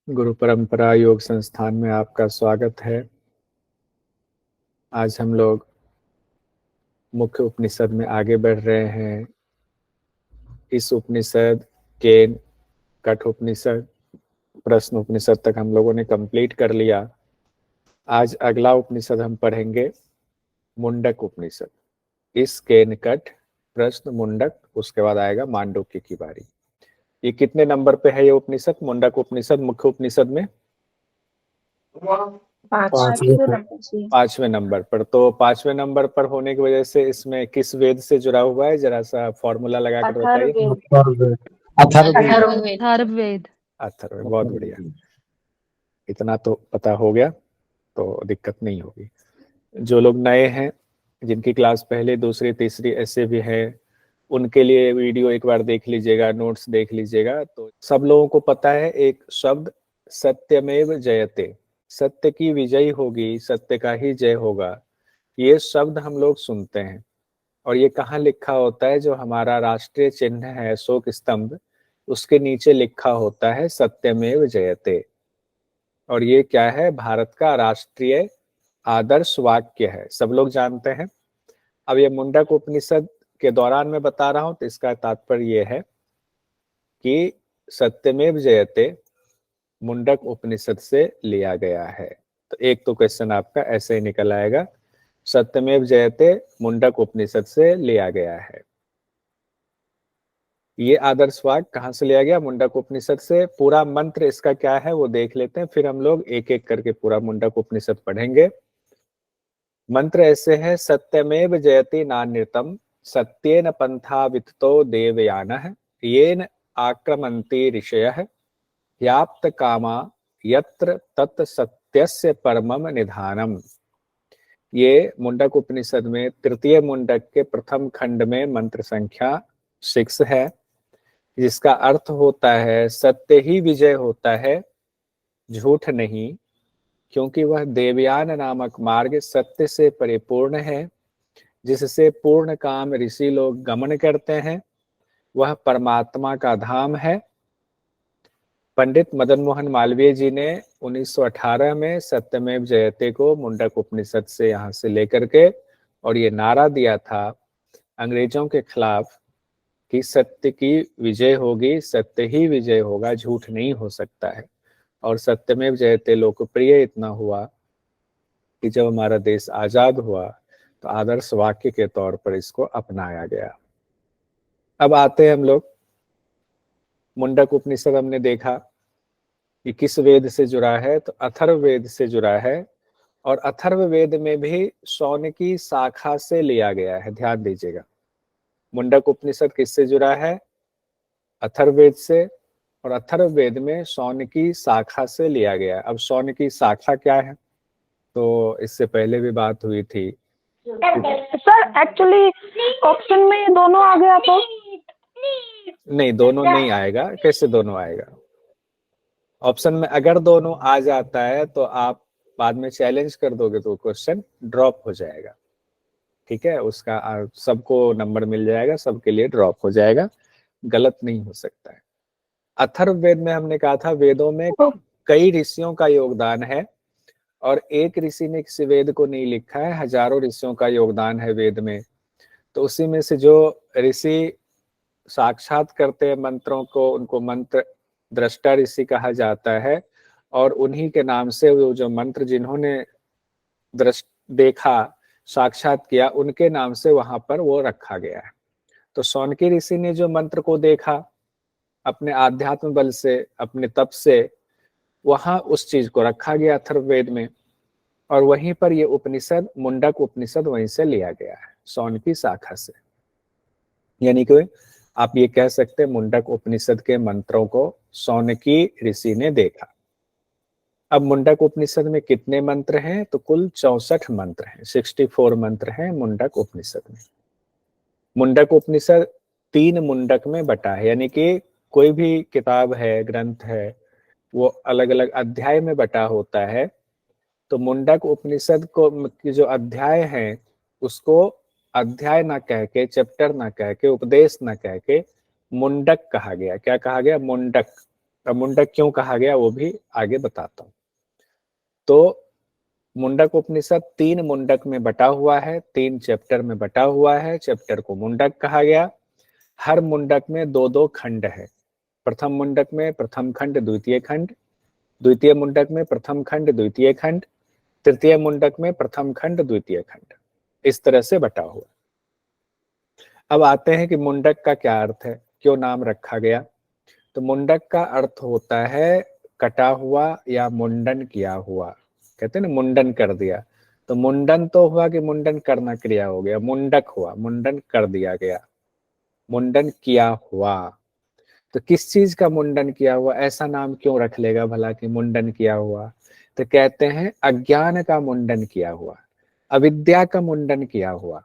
गुरु परंपरा योग संस्थान में आपका स्वागत है। आज हम लोग मुख्य उपनिषद में आगे बढ़ रहे हैं। इस उपनिषद केन, कठोपनिषद, प्रश्न उपनिषद तक हम लोगों ने कंप्लीट कर लिया। आज अगला उपनिषद हम पढ़ेंगे मुंडक उपनिषद। इस केन, कठ, प्रश्न, मुंडक, उसके बाद आएगा मांडुक्य की बारी। ये कितने नंबर पे है ये उपनिषद? मुंडक उपनिषद मुख्य उपनिषद में पांचवें नंबर पर। तो पांचवें नंबर पर होने की वजह से इसमें किस वेद से जुड़ा हुआ है, जरा सा फॉर्मूला लगा कर बताइए। अथर्ववेद। अथर्व, बहुत बढ़िया। इतना तो पता हो गया तो दिक्कत नहीं होगी। जो लोग नए हैं, जिनकी क्लास पहले दूसरी तीसरी ऐसे भी है, उनके लिए वीडियो एक बार देख लीजिएगा, नोट्स देख लीजिएगा। तो सब लोगों को पता है एक शब्द सत्यमेव जयते, सत्य की विजय होगी, सत्य का ही जय होगा। ये शब्द हम लोग सुनते हैं और ये कहाँ लिखा होता है? जो हमारा राष्ट्रीय चिन्ह है अशोक स्तंभ, उसके नीचे लिखा होता है सत्यमेव जयते। और ये क्या है? भारत का राष्ट्रीय आदर्श वाक्य है, सब लोग जानते हैं। अब ये मुंडक उपनिषद के दौरान मैं बता रहा हूं तो इसका तात्पर्य ये है कि सत्यमेव जयते मुंडक उपनिषद से लिया गया है। तो एक तो क्वेश्चन आपका ऐसे ही निकल आएगा, सत्यमेव जयते मुंडक उपनिषद से लिया गया है। ये आदर्श वाक्य कहाँ से लिया गया? मुंडक उपनिषद से। पूरा मंत्र इसका क्या है वो देख लेते हैं, फिर हम लोग एक एक करके पूरा मुंडक उपनिषद पढ़ेंगे। मंत्र ऐसे है, सत्यमेव जयति नान्यतम, सत्येन पंथा विततो देवयानः, येन आक्रमन्ति ऋषयः, व्याप्त कामा यत्र तत् सत्यस्य परमम निधानम। ये मुंडक उपनिषद में तृतीय मुंडक के प्रथम खंड में मंत्र संख्या 6 है, जिसका अर्थ होता है सत्य ही विजय होता है, झूठ नहीं, क्योंकि वह देवयान नामक मार्ग सत्य से परिपूर्ण है, जिससे पूर्ण काम ऋषि लोग गमन करते हैं। वह परमात्मा का धाम है। पंडित मदन मोहन मालवीय जी ने 1918 में सत्यमेव जयते को मुंडक उपनिषद से यहाँ से लेकर के और ये नारा दिया था अंग्रेजों के खिलाफ कि सत्य की विजय होगी, सत्य ही विजय होगा, झूठ नहीं हो सकता है। और सत्यमेव जयते लोकप्रिय इतना हुआ कि जब हमारा देश आजाद हुआ तो आदर्श वाक्य के तौर पर इसको अपनाया गया। अब आते हैं हम लोग, मुंडक उपनिषद हमने देखा कि किस वेद से जुड़ा है, तो अथर्ववेद से जुड़ा है। और अथर्ववेद में भी शौनकी शाखा से लिया गया है, ध्यान दीजिएगा। मुंडक उपनिषद किससे जुड़ा है? अथर्ववेद से। और अथर्ववेद में शौनकी शाखा से लिया गया है। अब शौनकी शाखा क्या है? तो इससे पहले भी बात हुई थी सर एक्चुअली ऑप्शन में ये दोनों आ गया तो नहीं, दोनों नहीं आएगा। कैसे दोनों आएगा? ऑप्शन में अगर दोनों आ जाता है तो आप बाद में चैलेंज कर दोगे तो क्वेश्चन ड्रॉप हो जाएगा। ठीक है, उसका सबको नंबर मिल जाएगा, सबके लिए ड्रॉप हो जाएगा, गलत नहीं हो सकता है। अथर्ववेद में हमने कहा था वेदों में कई ऋषियों का योगदान है और एक ऋषि ने किसी वेद को नहीं लिखा है, हजारों ऋषियों का योगदान है वेद में। तो उसी में से जो ऋषि साक्षात करते हैं मंत्रों को, उनको मंत्र दृष्टा ऋषि कहा जाता है। और उन्हीं के नाम से वो जो मंत्र जिन्होंने देखा, साक्षात किया, उनके नाम से वहां पर वो रखा गया है। तो शौनकी ऋषि ने जो मंत्र को देखा अपने आध्यात्म बल से, अपने तप से, वहां उस चीज को रखा गया अथर्ववेद में। और वहीं पर ये उपनिषद मुंडक उपनिषद वहीं से लिया गया है, शौनकी शाखा से। यानी कि आप ये कह सकते हैं मुंडक उपनिषद के मंत्रों को शौनकी ऋषि ने देखा। अब मुंडक उपनिषद में कितने मंत्र हैं? तो कुल 64 मंत्र हैं, 64 मंत्र हैं मुंडक उपनिषद में। मुंडक उपनिषद 3 मुंडक में बटा है, यानी कि कोई भी किताब है, ग्रंथ है, वो अलग अलग अध्याय में बटा होता है। तो मुंडक उपनिषद को की जो अध्याय हैं उसको अध्याय ना कह के, चैप्टर ना कह के, उपदेश ना कह के मुंडक कहा गया। क्या कहा गया? मुंडक। अब मुंडक क्यों कहा गया वो भी आगे बताता हूं। तो मुंडक उपनिषद 3 मुंडक में बटा हुआ है, 3 चैप्टर में बटा हुआ है। चैप्टर को मुंडक कहा गया। हर मुंडक में 2-2 खंड है। प्रथम मुंडक में प्रथम खंड, द्वितीय खंड, द्वितीय मुंडक में प्रथम खंड, द्वितीय खंड, तृतीय मुंडक में प्रथम खंड, द्वितीय खंड, इस तरह से बटा हुआ। अब आते हैं कि मुंडक का क्या अर्थ है, क्यों नाम रखा गया। तो मुंडक का अर्थ होता है कटा हुआ या मुंडन किया हुआ। कहते हैं ना मुंडन कर दिया, तो मुंडन तो हुआ कि मुंडन करना क्रिया हो गया, मुंडक हुआ, मुंडन कर दिया गया, मुंडन किया हुआ। तो किस चीज का मुंडन किया हुआ, ऐसा नाम क्यों रख लेगा भला कि मुंडन किया हुआ। तो कहते हैं अज्ञान का मुंडन किया हुआ, अविद्या का मुंडन किया हुआ।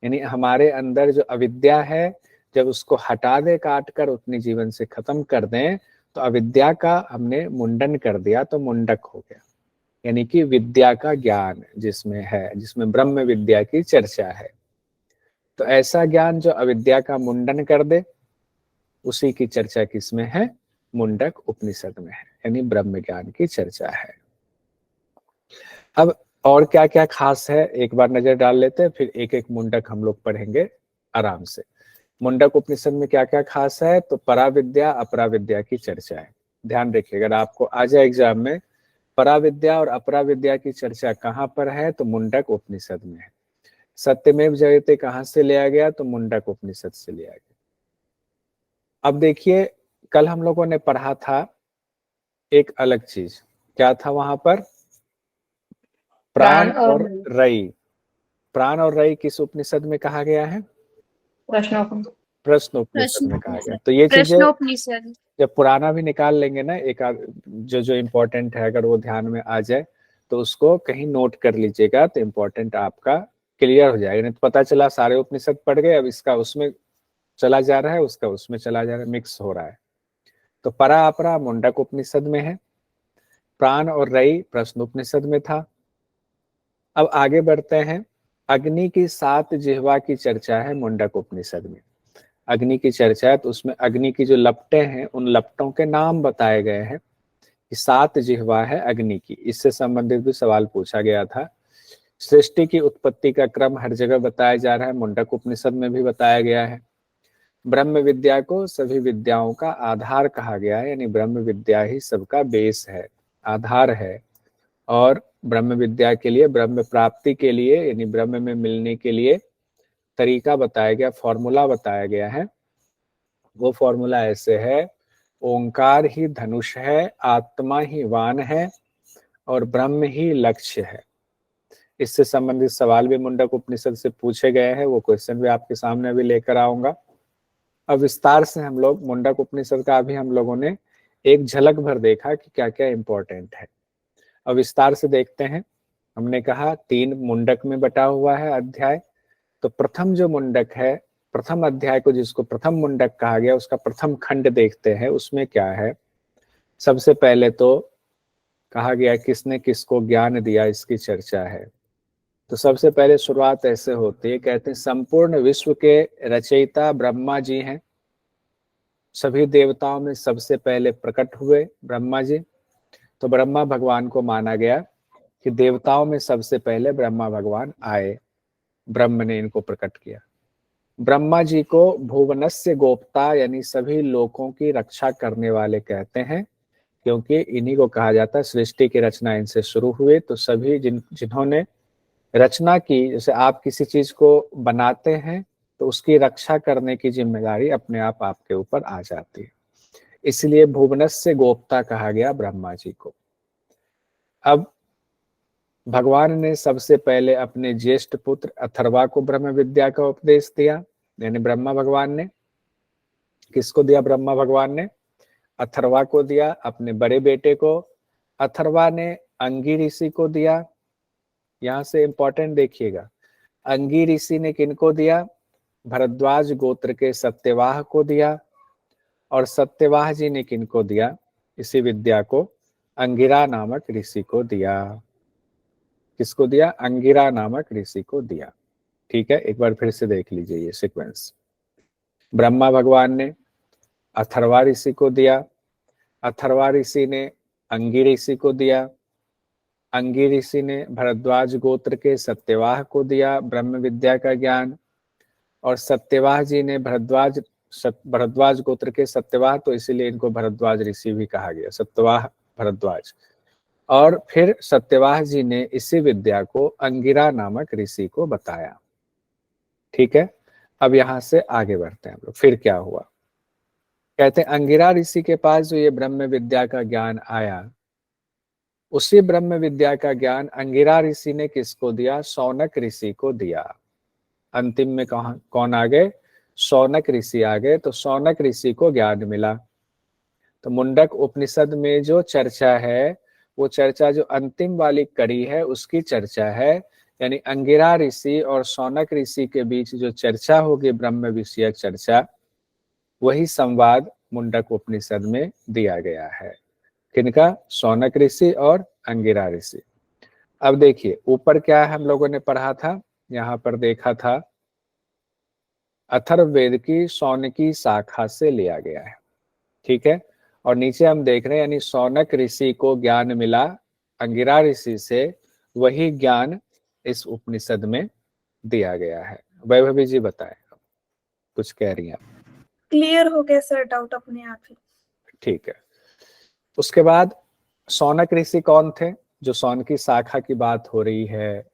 यानी हमारे अंदर जो अविद्या है, जब उसको हटा दे, काट कर अपने जीवन से खत्म कर दें, तो अविद्या का हमने मुंडन कर दिया, तो मुंडक हो गया। यानी कि विद्या का ज्ञान जिसमें है, जिसमें ब्रह्म विद्या की चर्चा है। तो ऐसा ज्ञान जो अविद्या का मुंडन कर दे, उसी की चर्चा किसमें है, मुंडक उपनिषद में है, यानी ब्रह्म ज्ञान की चर्चा है। अब और क्या क्या खास है एक बार नजर डाल लेते हैं, फिर एक एक मुंडक हम लोग पढ़ेंगे आराम से। मुंडक उपनिषद में क्या क्या खास है, तो पराविद्या अपराविद्या की चर्चा है। ध्यान रखिए, अगर आपको आ जाए एग्जाम में पराविद्या और अपराविद्या की चर्चा कहाँ पर है, तो मुंडक उपनिषद में है। सत्यमेव जयते कहाँ से लिया गया, तो मुंडक उपनिषद से लिया गया। अब देखिए, कल हम लोगों ने पढ़ा था एक अलग चीज, क्या था वहां पर, प्राण और रई। प्राण और रई किस उपनिषद में कहा गया है, प्रश्न उपनिषद में कहा गया। तो ये चीजें प्रश्नोपनिषद। जब पुराना भी निकाल लेंगे ना, एक जो जो इम्पोर्टेंट है, अगर वो ध्यान में आ जाए तो उसको कहीं नोट कर लीजिएगा, तो इम्पोर्टेंट आपका क्लियर हो जाएगा। नहीं तो पता चला सारे उपनिषद पढ़ गए, अब इसका उसमें चला जा रहा है, उसका उसमें चला जा रहा है, मिक्स हो रहा है। तो परा अपरा मुंडक उपनिषद में है, प्राण और रई प्रश्न उपनिषद में था। अब आगे बढ़ते हैं, अग्नि की 7 जिह्वा की चर्चा है मुंडक उपनिषद में। अग्नि की चर्चा है, तो उसमें अग्नि की जो लपटें हैं, उन लपटों के नाम बताए गए हैं कि 7 जिह्वा है अग्नि की। इससे संबंधित भी सवाल पूछा गया था। सृष्टि की उत्पत्ति का क्रम हर जगह बताया जा रहा है, मुंडक उपनिषद में भी बताया गया है। ब्रह्म विद्या को सभी विद्याओं का आधार कहा गया है, यानी ब्रह्म विद्या ही सबका बेस है, आधार है। और ब्रह्म विद्या के लिए, ब्रह्म प्राप्ति के लिए, यानी ब्रह्म में मिलने के लिए तरीका बताया गया, फॉर्मूला बताया गया है। वो फॉर्मूला ऐसे है, ओंकार ही धनुष है, आत्मा ही वान है, और ब्रह्म ही लक्ष्य है। इससे संबंधित सवाल भी मुंडक उपनिषद से पूछे गए हैं, वो क्वेश्चन भी आपके सामने अभी लेकर आऊंगा। अब विस्तार से हम लोग मुंडक उपनिषद का अभी हम लोगों ने एक झलक भर देखा कि क्या क्या इंपॉर्टेंट है। अब विस्तार से देखते हैं। हमने कहा 3 मुंडक में बटा हुआ है अध्याय। तो प्रथम जो मुंडक है, प्रथम अध्याय को जिसको प्रथम मुंडक कहा गया, उसका प्रथम खंड देखते हैं, उसमें क्या है। सबसे पहले तो कहा गया किसने किसको ज्ञान दिया, इसकी चर्चा है। तो सबसे पहले शुरुआत ऐसे होती है, कहते हैं संपूर्ण विश्व के रचयिता ब्रह्मा जी हैं। सभी देवताओं में सबसे पहले प्रकट हुए ब्रह्मा जी। तो ब्रह्मा भगवान को माना गया कि देवताओं में सबसे पहले ब्रह्मा भगवान आए, ब्रह्म ने इनको प्रकट किया। ब्रह्मा जी को भुवनस्य गोप्ता, यानी सभी लोकों की रक्षा करने वाले कहते हैं, क्योंकि इन्हीं को कहा जाता है, सृष्टि की रचना इनसे शुरू हुई। तो सभी जिन्होंने रचना की, जैसे आप किसी चीज को बनाते हैं तो उसकी रक्षा करने की जिम्मेदारी अपने आप आपके ऊपर आ जाती है, इसलिए भुवनस्य गोप्ता कहा गया ब्रह्मा जी को। अब भगवान ने सबसे पहले अपने ज्येष्ठ पुत्र अथर्वा को ब्रह्म विद्या का उपदेश दिया, यानी ब्रह्मा भगवान ने किसको दिया, ब्रह्मा भगवान ने अथर्वा को दिया, अपने बड़े बेटे को। अथर्वा ने अंगी ऋषि को दिया। यहां से इंपॉर्टेंट देखिएगा, अंगी ऋषि ने किनको दिया, भरद्वाज गोत्र के सत्यवाह को दिया। और सत्यवाह जी ने किनको दिया, इसी विद्या को अंगिरा नामक ऋषि को दिया। किसको दिया, अंगिरा नामक ऋषि को दिया। ठीक है, एक बार फिर से देख लीजिए ये सीक्वेंस। ब्रह्मा भगवान ने अथर्वा ऋषि को दिया, अथर्वा ऋषि ने अंगी ऋषि को दिया, अंगी ऋषि ने भरद्वाज गोत्र के सत्यवाह को दिया ब्रह्म विद्या का ज्ञान, और सत्यवाह जी ने भरद्वाज गोत्र के सत्यवाह, तो इसीलिए इनको भरद्वाज ऋषि भी कहा गया, सत्यवाह भरद्वाज। और फिर सत्यवाह जी ने इसी विद्या को अंगिरा नामक ऋषि को बताया। ठीक है, अब यहां से आगे बढ़ते हैं हम लोग। फिर क्या हुआ, कहते हैं अंगिरा ऋषि के पास जो ये ब्रह्म विद्या का ज्ञान आया, उसी ब्रह्म विद्या का ज्ञान अंगिरा ऋषि ने किसको दिया, शौनक ऋषि को दिया। अंतिम में कौन आ गए, शौनक ऋषि आ गए। तो शौनक ऋषि को ज्ञान मिला। तो मुंडक उपनिषद में जो चर्चा है, वो चर्चा जो अंतिम वाली कड़ी है उसकी चर्चा है, यानी अंगिरा ऋषि और शौनक ऋषि के बीच जो चर्चा होगी ब्रह्म विषयक चर्चा, वही संवाद मुंडक उपनिषद में दिया गया है। किनका, शौनक ऋषि और अंगिरा ऋषि। अब देखिए ऊपर क्या हम लोगों ने पढ़ा था, यहाँ पर देखा था अथर्ववेद की शौनकी शाखा से लिया गया है। ठीक है, और नीचे हम देख रहे हैं यानी शौनक ऋषि को ज्ञान मिला अंगिरा ऋषि से, वही ज्ञान इस उपनिषद में दिया गया है। वैभवी जी बताएं, कुछ कह रही हैं आप? क्लियर हो गया सर, डाउट अपने आप ही। ठीक है, उसके बाद शौनक ऋषि कौन थे, जो शौन की शाखा की बात हो रही है,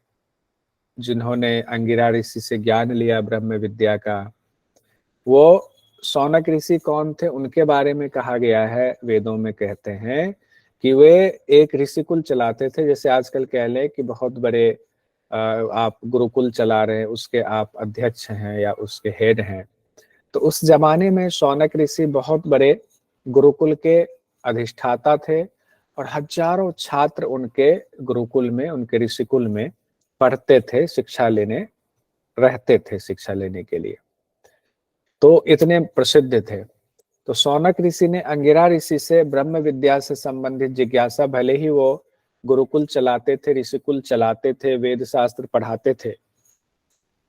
जिन्होंने अंगिरा ऋषि से ज्ञान लिया ब्रह्म विद्या का, वो शौनक ऋषि कौन थे, उनके बारे में कहा गया है वेदों में। कहते हैं कि वे एक ऋषिकुल चलाते थे, जैसे आजकल कह लें कि बहुत बड़े आप गुरुकुल चला रहे हैं, उसके आप अध्यक्ष हैं या उसके हेड हैं। तो उस जमाने में शौनक ऋषि बहुत बड़े गुरुकुल के अधिष्ठाता थे, और हजारों छात्र उनके गुरुकुल में, उनके ऋषिकुल में पढ़ते थे, शिक्षा लेने रहते थे, शिक्षा लेने के लिए। तो इतने प्रसिद्ध थे। तो शौनक ऋषि ने अंगिरा ऋषि से ब्रह्म विद्या से संबंधित जिज्ञासा, भले ही वो गुरुकुल चलाते थे, ऋषिकुल चलाते थे, वेद शास्त्र पढ़ाते थे,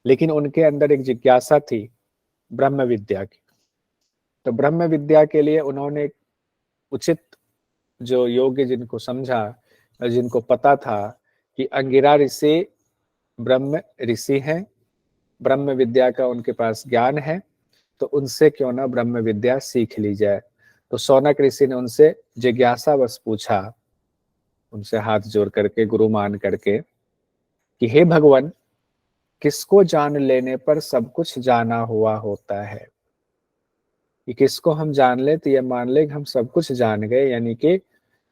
लेकिन उनके अंदर एक जिज्ञासा थी ब्रह्म विद्या की। तो ब्रह्म विद्या के लिए उन्होंने उचित जो योग्य, जिनको समझा, जिनको पता था कि अंगिरा ऋषि ब्रह्म ऋषि हैं, ब्रह्म विद्या का उनके पास ज्ञान है, तो उनसे क्यों ना ब्रह्म विद्या सीख ली जाए। तो शौनक ऋषि ने उनसे जिज्ञासावश पूछा, उनसे हाथ जोड़ करके, गुरु मान करके, कि हे भगवान, किसको जान लेने पर सब कुछ जाना हुआ होता है? कि किसको हम जान ले तो ये मान ले कि हम सब कुछ जान गए, यानी कि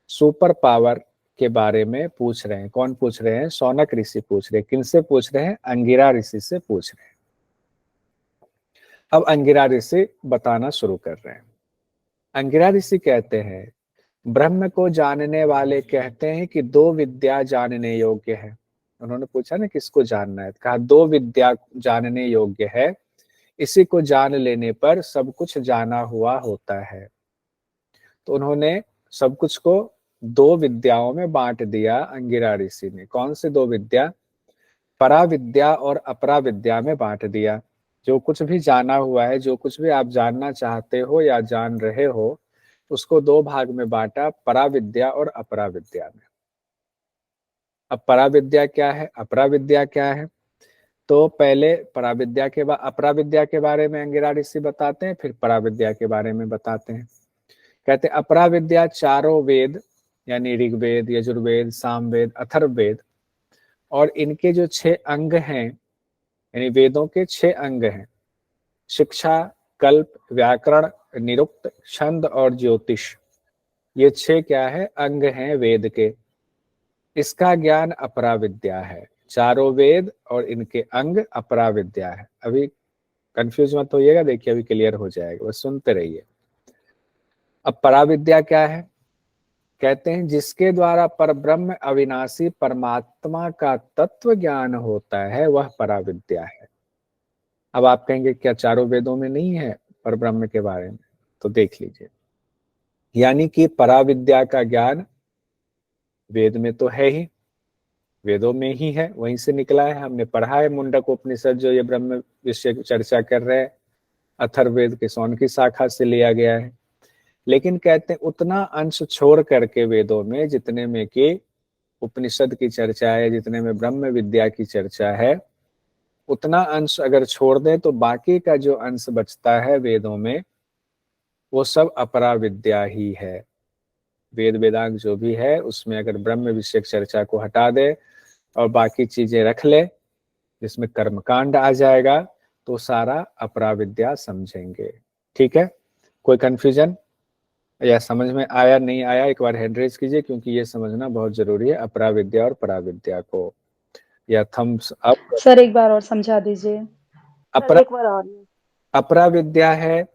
सुपर पावर के बारे में पूछ रहे हैं। कौन पूछ रहे हैं? शौनक ऋषि पूछ रहे हैं। किनसे पूछ रहे हैं? अंगिरा ऋषि से पूछ रहे हैं। अब अंगिरा ऋषि बताना शुरू कर रहे हैं। अंगिरा ऋषि कहते हैं, ब्रह्म को जानने वाले कहते हैं कि दो विद्या जानने योग्य है। उन्होंने पूछा ना किसको जानना है, कहा दो विद्या जानने योग्य है, इसी को जान लेने पर सब कुछ जाना हुआ होता है। तो उन्होंने सब कुछ को दो विद्याओं में बांट दिया अंगिरा ऋषि ने। कौन से दो विद्या? परा विद्या और अपरा विद्या में बांट दिया। जो कुछ भी जाना हुआ है, जो कुछ भी आप जानना चाहते हो या जान रहे हो, उसको दो भाग में बांटा, परा विद्या और अपरा विद्या में। अब परा विद्या क्या है, अपरा विद्या क्या है? तो पहले परा विद्या के बाद अपरा विद्या के बारे में अंगिरा ऋषि बताते हैं, फिर परा विद्या के बारे में बताते हैं। कहते हैं अपरा विद्या चारों वेद, यानी ऋग्वेद, यजुर्वेद, सामवेद, अथर्ववेद, और इनके जो 6 अंग हैं, यानी वेदों के 6 अंग हैं, शिक्षा, कल्प, व्याकरण, निरुक्त, छंद और ज्योतिष, ये 6 क्या है? अंग हैं वेद के। इसका ज्ञान अपरा विद्या है। चारों वेद और इनके अंग अपरा विद्या है। अभी कंफ्यूज मत होइएगा, देखिए अभी क्लियर हो जाएगा, बस सुनते रहिए। अब परा विद्या क्या है? कहते हैं जिसके द्वारा परब्रह्म अविनाशी परमात्मा का तत्व ज्ञान होता है, वह परा विद्या है। अब आप कहेंगे क्या चारों वेदों में नहीं है परब्रह्म के बारे में? तो देख लीजिए, यानी कि परा विद्या का ज्ञान वेद में तो है ही, वेदों में ही है, वहीं से निकला है। हमने पढ़ा है मुंडक उपनिषद, जो ये ब्रह्म विषय की चर्चा कर रहे हैं, अथर्ववेद के शौन की शाखा से लिया गया है। लेकिन कहते हैं उतना अंश छोड़ करके वेदों में जितने में कि उपनिषद की चर्चा है, जितने में ब्रह्म विद्या की चर्चा है, उतना अंश अगर छोड़ दें तो बाकी का जो अंश बचता है वेदों में वो सब अपरा विद्या ही है। वेद वेदांग जो भी है उसमें अगर ब्रह्म विषयक चर्चा को हटा दे और बाकी चीजें रख ले, जिसमें कर्मकांड आ जाएगा, तो सारा अपरा विद्या समझेंगे। ठीक है, कोई कंफ्यूजन या समझ में आया नहीं आया, एक बार हैंड रेज कीजिए, क्योंकि ये समझना बहुत जरूरी है अपरा विद्या और परा विद्या को। या थम्स अप। सर एक बार और समझा दीजिए। अपरा एक बार और। अपरा विद्या है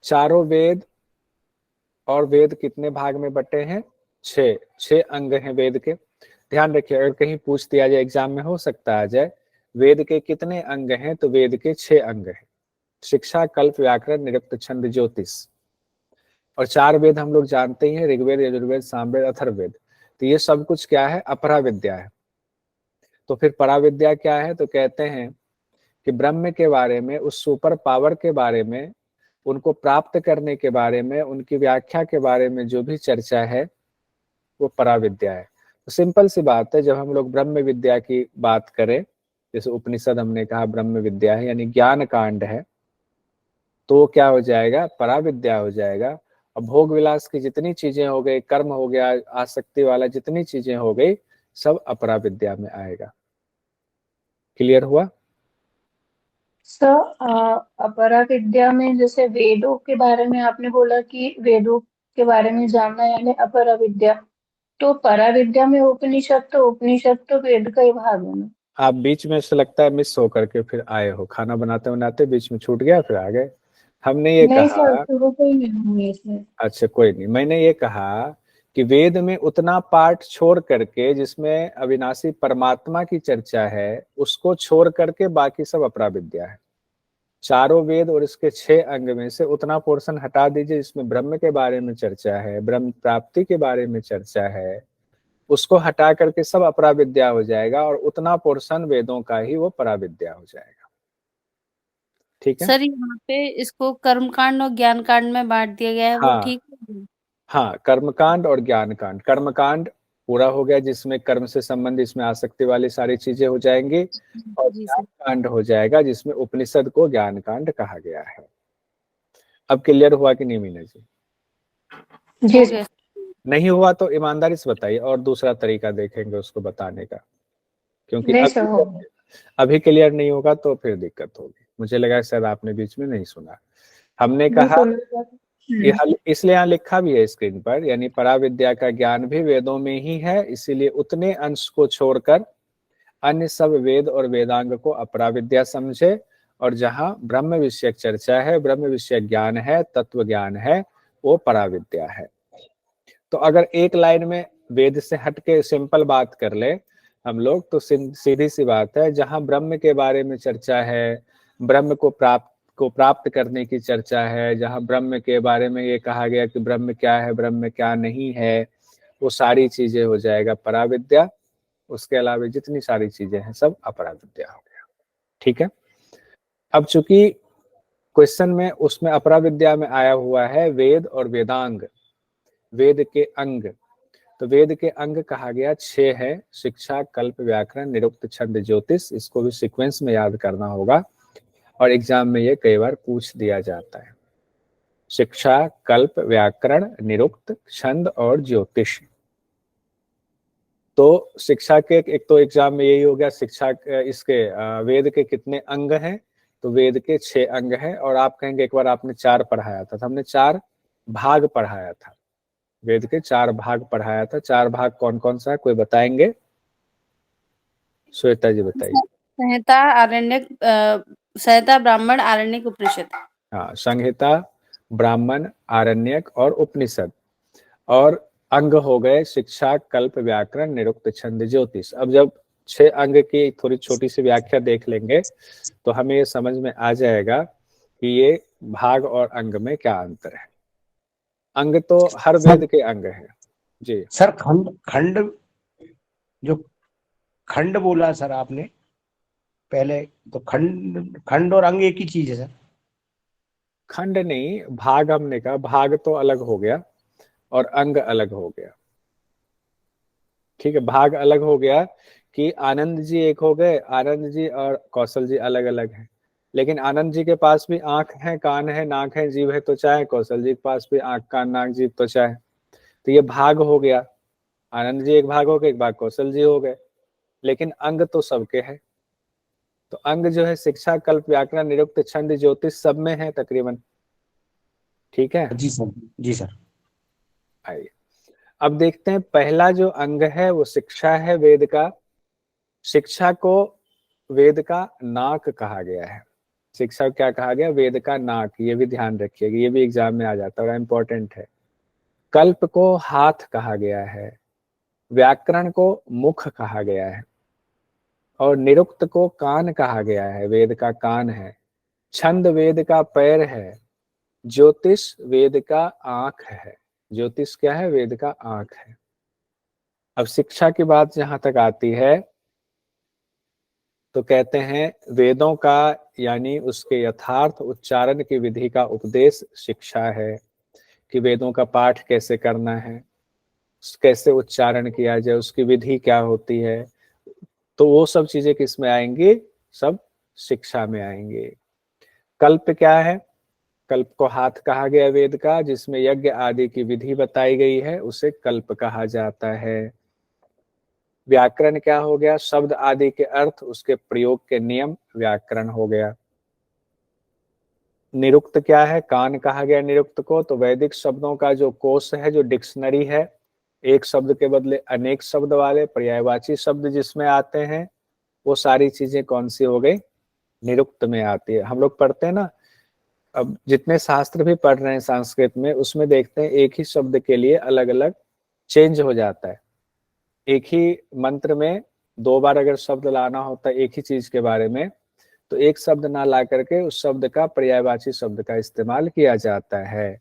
चारों वेद, और वेद कितने भाग में बटे हैं? 6 6 अंग हैं वेद के। ध्यान रखिए, अगर कहीं पूछ दिया जाए एग्जाम में, हो सकता आ जाए वेद के कितने अंग हैं, तो वेद के 6 अंग हैं। शिक्षा, कल्प, व्याकरण, निरुक्त, छंद, ज्योतिष। और 4 वेद हम लोग जानते ही हैं, ऋग्वेद, यजुर्वेद, सामवेद, अथर्ववेद। तो ये सब कुछ क्या है? अपरा विद्या है। तो फिर पराविद्या क्या है? तो कहते हैं कि ब्रह्म के बारे में, उस सुपर पावर के बारे में, उनको प्राप्त करने के बारे में, उनकी व्याख्या के बारे में जो भी चर्चा है वो पराविद्या है। तो सिंपल सी बात है, जब हम लोग ब्रह्म विद्या की बात करें, जैसे उपनिषद हमने कहा ब्रह्म विद्या है यानी ज्ञान कांड है, तो क्या हो जाएगा? पराविद्या हो जाएगा। और भोग विलास की जितनी चीजें हो गई, कर्म हो गया, आसक्ति वाला जितनी चीजें हो गई, सब अपरा विद्या में आएगा। क्लियर हुआ? सर अपरा विद्या में जैसे वेदों के बारे में आपने बोला कि वेदों के बारे में जानना यानी अपरा विद्या, तो परा विद्या में उपनिषद तो वेद का ही भाग है ना। आप बीच में से लगता है मिस हो करके फिर आए हो, खाना बनाते बनाते बीच में छूट गया फिर आ गए। हमने ये नहीं सर, कहा, शुरू से ही मैं हूँ इसमें। अच्छा कोई नहीं, मैंने ये कहा कि वेद में उतना पार्ट छोड़ करके जिसमें अविनाशी परमात्मा की चर्चा है, उसको छोड़ करके बाकी सब अपरा विद्या है। चारों वेद और इसके 6 अंग में से उतना पोर्शन हटा दीजिए जिसमें ब्रह्म के बारे में चर्चा है, ब्रह्म प्राप्ति के बारे में चर्चा है, उसको हटा करके सब अपरा विद्या हो जाएगा, और उतना पोर्शन वेदों का ही वो परा विद्या हो जाएगा। ठीक है? सर यहाँ पे इसको कर्मकांड और ज्ञान कांड में बांट दिया गया है, वो हाँ ठीक है? हाँ, कर्मकांड और ज्ञान कांड। कर्मकांड पूरा हो गया जिसमें कर्म से संबंध, इसमें आसक्ति वाली सारी चीजें हो जाएंगी, और जी ज्ञान सर। कांड हो जाएगा जिसमें उपनिषद को ज्ञान कांड कहा गया है। अब क्लियर हुआ कि नहीं मीना जी? जी हो सर। गया। नहीं हुआ तो ईमानदारी से बताइए, और दूसरा तरीका देखेंगे उसको बताने का, क्योंकि नहीं सर, हो अभी क्लियर नहीं होगा तो फिर दिक्कत होगी। मुझे लगा शायद आपने बीच में नहीं सुना। हमने नहीं कहा, सुना सर। इसलिए यहाँ लिखा भी है स्क्रीन पर, यानी पराविद्या का ज्ञान भी वेदों में ही है, इसीलिए उतने अंश को छोड़कर अन्य सब वेद और वेदांग को अपरा विद्या समझे, और जहां ब्रह्म विषयक चर्चा है, ब्रह्म विषयक ज्ञान है, तत्व ज्ञान है, वो पराविद्या है। तो अगर एक लाइन में वेद से हट के सिंपल बात कर ले हम लोग, तो सीधी सी बात है, जहां ब्रह्म के बारे में चर्चा है, ब्रह्म को प्राप्त करने की चर्चा है, जहां ब्रह्म के बारे में ये कहा गया कि ब्रह्म क्या है, ब्रह्म क्या नहीं है, वो सारी चीजें हो जाएगा पराविद्या। उसके अलावा जितनी सारी चीजें हैं सब अपरा विद्या हो गया। ठीक है? अब चूंकि क्वेश्चन में उसमें अपरा विद्या में आया हुआ है वेद और वेदांग, वेद के अंग, तो वेद के अंग कहा गया 6 है। शिक्षा, कल्प, व्याकरण, निरुक्त, छंद, ज्योतिष। इसको भी सीक्वेंस में याद करना होगा, और एग्जाम में ये कई बार पूछ दिया जाता है। शिक्षा, कल्प, व्याकरण, निरुक्त, छंद और ज्योतिष। तो शिक्षा के एक तो एग्जाम में यही हो गया, शिक्षा इसके वेद के कितने अंग हैं, तो वेद के 6 अंग हैं। और आप कहेंगे एक बार आपने 4 पढ़ाया था, तो हमने 4 भाग पढ़ाया था, वेद के 4 भाग पढ़ाया था। 4 भाग कौन कौन सा है, कोई बताएंगे? श्वेता जी बताइए। संहिता, आरण्यक, संहिता, ब्राह्मण, आरण्यक, उपनिषद। हाँ, संहिता, ब्राह्मण, आरण्यक और उपनिषद। और अंग हो गए शिक्षा, कल्प, व्याकरण, निरुक्त, छंद, ज्योतिष। अब जब 6 अंग की थोड़ी छोटी सी व्याख्या देख लेंगे तो हमें ये समझ में आ जाएगा कि ये भाग और अंग में क्या अंतर है। अंग तो हर वेद के अंग है जी। सर खंड खंड जो खंड बोला सर आपने पहले, तो खंड खंड और अंग एक ही चीज है सर? खंड नहीं, भाग हमने कहा, भाग तो अलग हो गया और अंग अलग हो गया। ठीक है, भाग अलग हो गया कि आनंद जी एक हो गए, आनंद जी और कौशल जी अलग अलग हैं। लेकिन आनंद जी के पास भी आंख है, कान है, नाक है, जीभ है, त्वचा है। कौशल जी के पास भी आंख, कान, नाक, जीभ, त्वचा है। तो ये भाग हो गया, आनंद जी एक भाग हो गए, एक भाग कौशल जी हो गए। लेकिन अंग तो सबके है। तो अंग जो है शिक्षा, कल्प, व्याकरण, निरुक्त, छंद, ज्योतिष सब में है तकरीबन। ठीक है, जी सर। जी सर। आइए अब देखते हैं। पहला जो अंग है वो शिक्षा है, वेद का। शिक्षा को वेद का नाक कहा गया है। शिक्षा को क्या कहा गया? वेद का नाक। ये भी ध्यान रखिएगा, ये भी एग्जाम में आ जाता है और इम्पोर्टेंट है। कल्प को हाथ कहा गया है, व्याकरण को मुख कहा गया है, और निरुक्त को कान कहा गया है, वेद का कान है। छंद वेद का पैर है, ज्योतिष वेद का आंख है। ज्योतिष क्या है? वेद का आंख है। अब शिक्षा की बात जहां तक आती है तो कहते हैं वेदों का यानी उसके यथार्थ उच्चारण की विधि का उपदेश शिक्षा है, कि वेदों का पाठ कैसे करना है, कैसे उच्चारण किया जाए, उसकी विधि क्या होती है। तो वो सब चीजें किस में आएंगी? सब शिक्षा में आएंगे। कल्प क्या है? कल्प को हाथ कहा गया वेद का, जिसमें यज्ञ आदि की विधि बताई गई है, उसे कल्प कहा जाता है। व्याकरण क्या हो गया? शब्द आदि के अर्थ, उसके प्रयोग के नियम, व्याकरण हो गया। निरुक्त क्या है? कान कहा गया निरुक्त को, तो वैदिक शब्दों का जो कोश है, जो डिक्शनरी है, एक शब्द के बदले अनेक शब्द वाले पर्यायवाची शब्द जिसमें आते हैं, वो सारी चीजें कौन सी हो गई? निरुक्त में आती है। हम लोग पढ़ते हैं ना, अब जितने शास्त्र भी पढ़ रहे हैं संस्कृत में, उसमें देखते हैं एक ही शब्द के लिए अलग अलग चेंज हो जाता है। एक ही मंत्र में दो बार अगर शब्द लाना होता है एक ही चीज के बारे में, तो एक शब्द ना ला करके उस शब्द का पर्यायवाची शब्द का इस्तेमाल किया जाता है,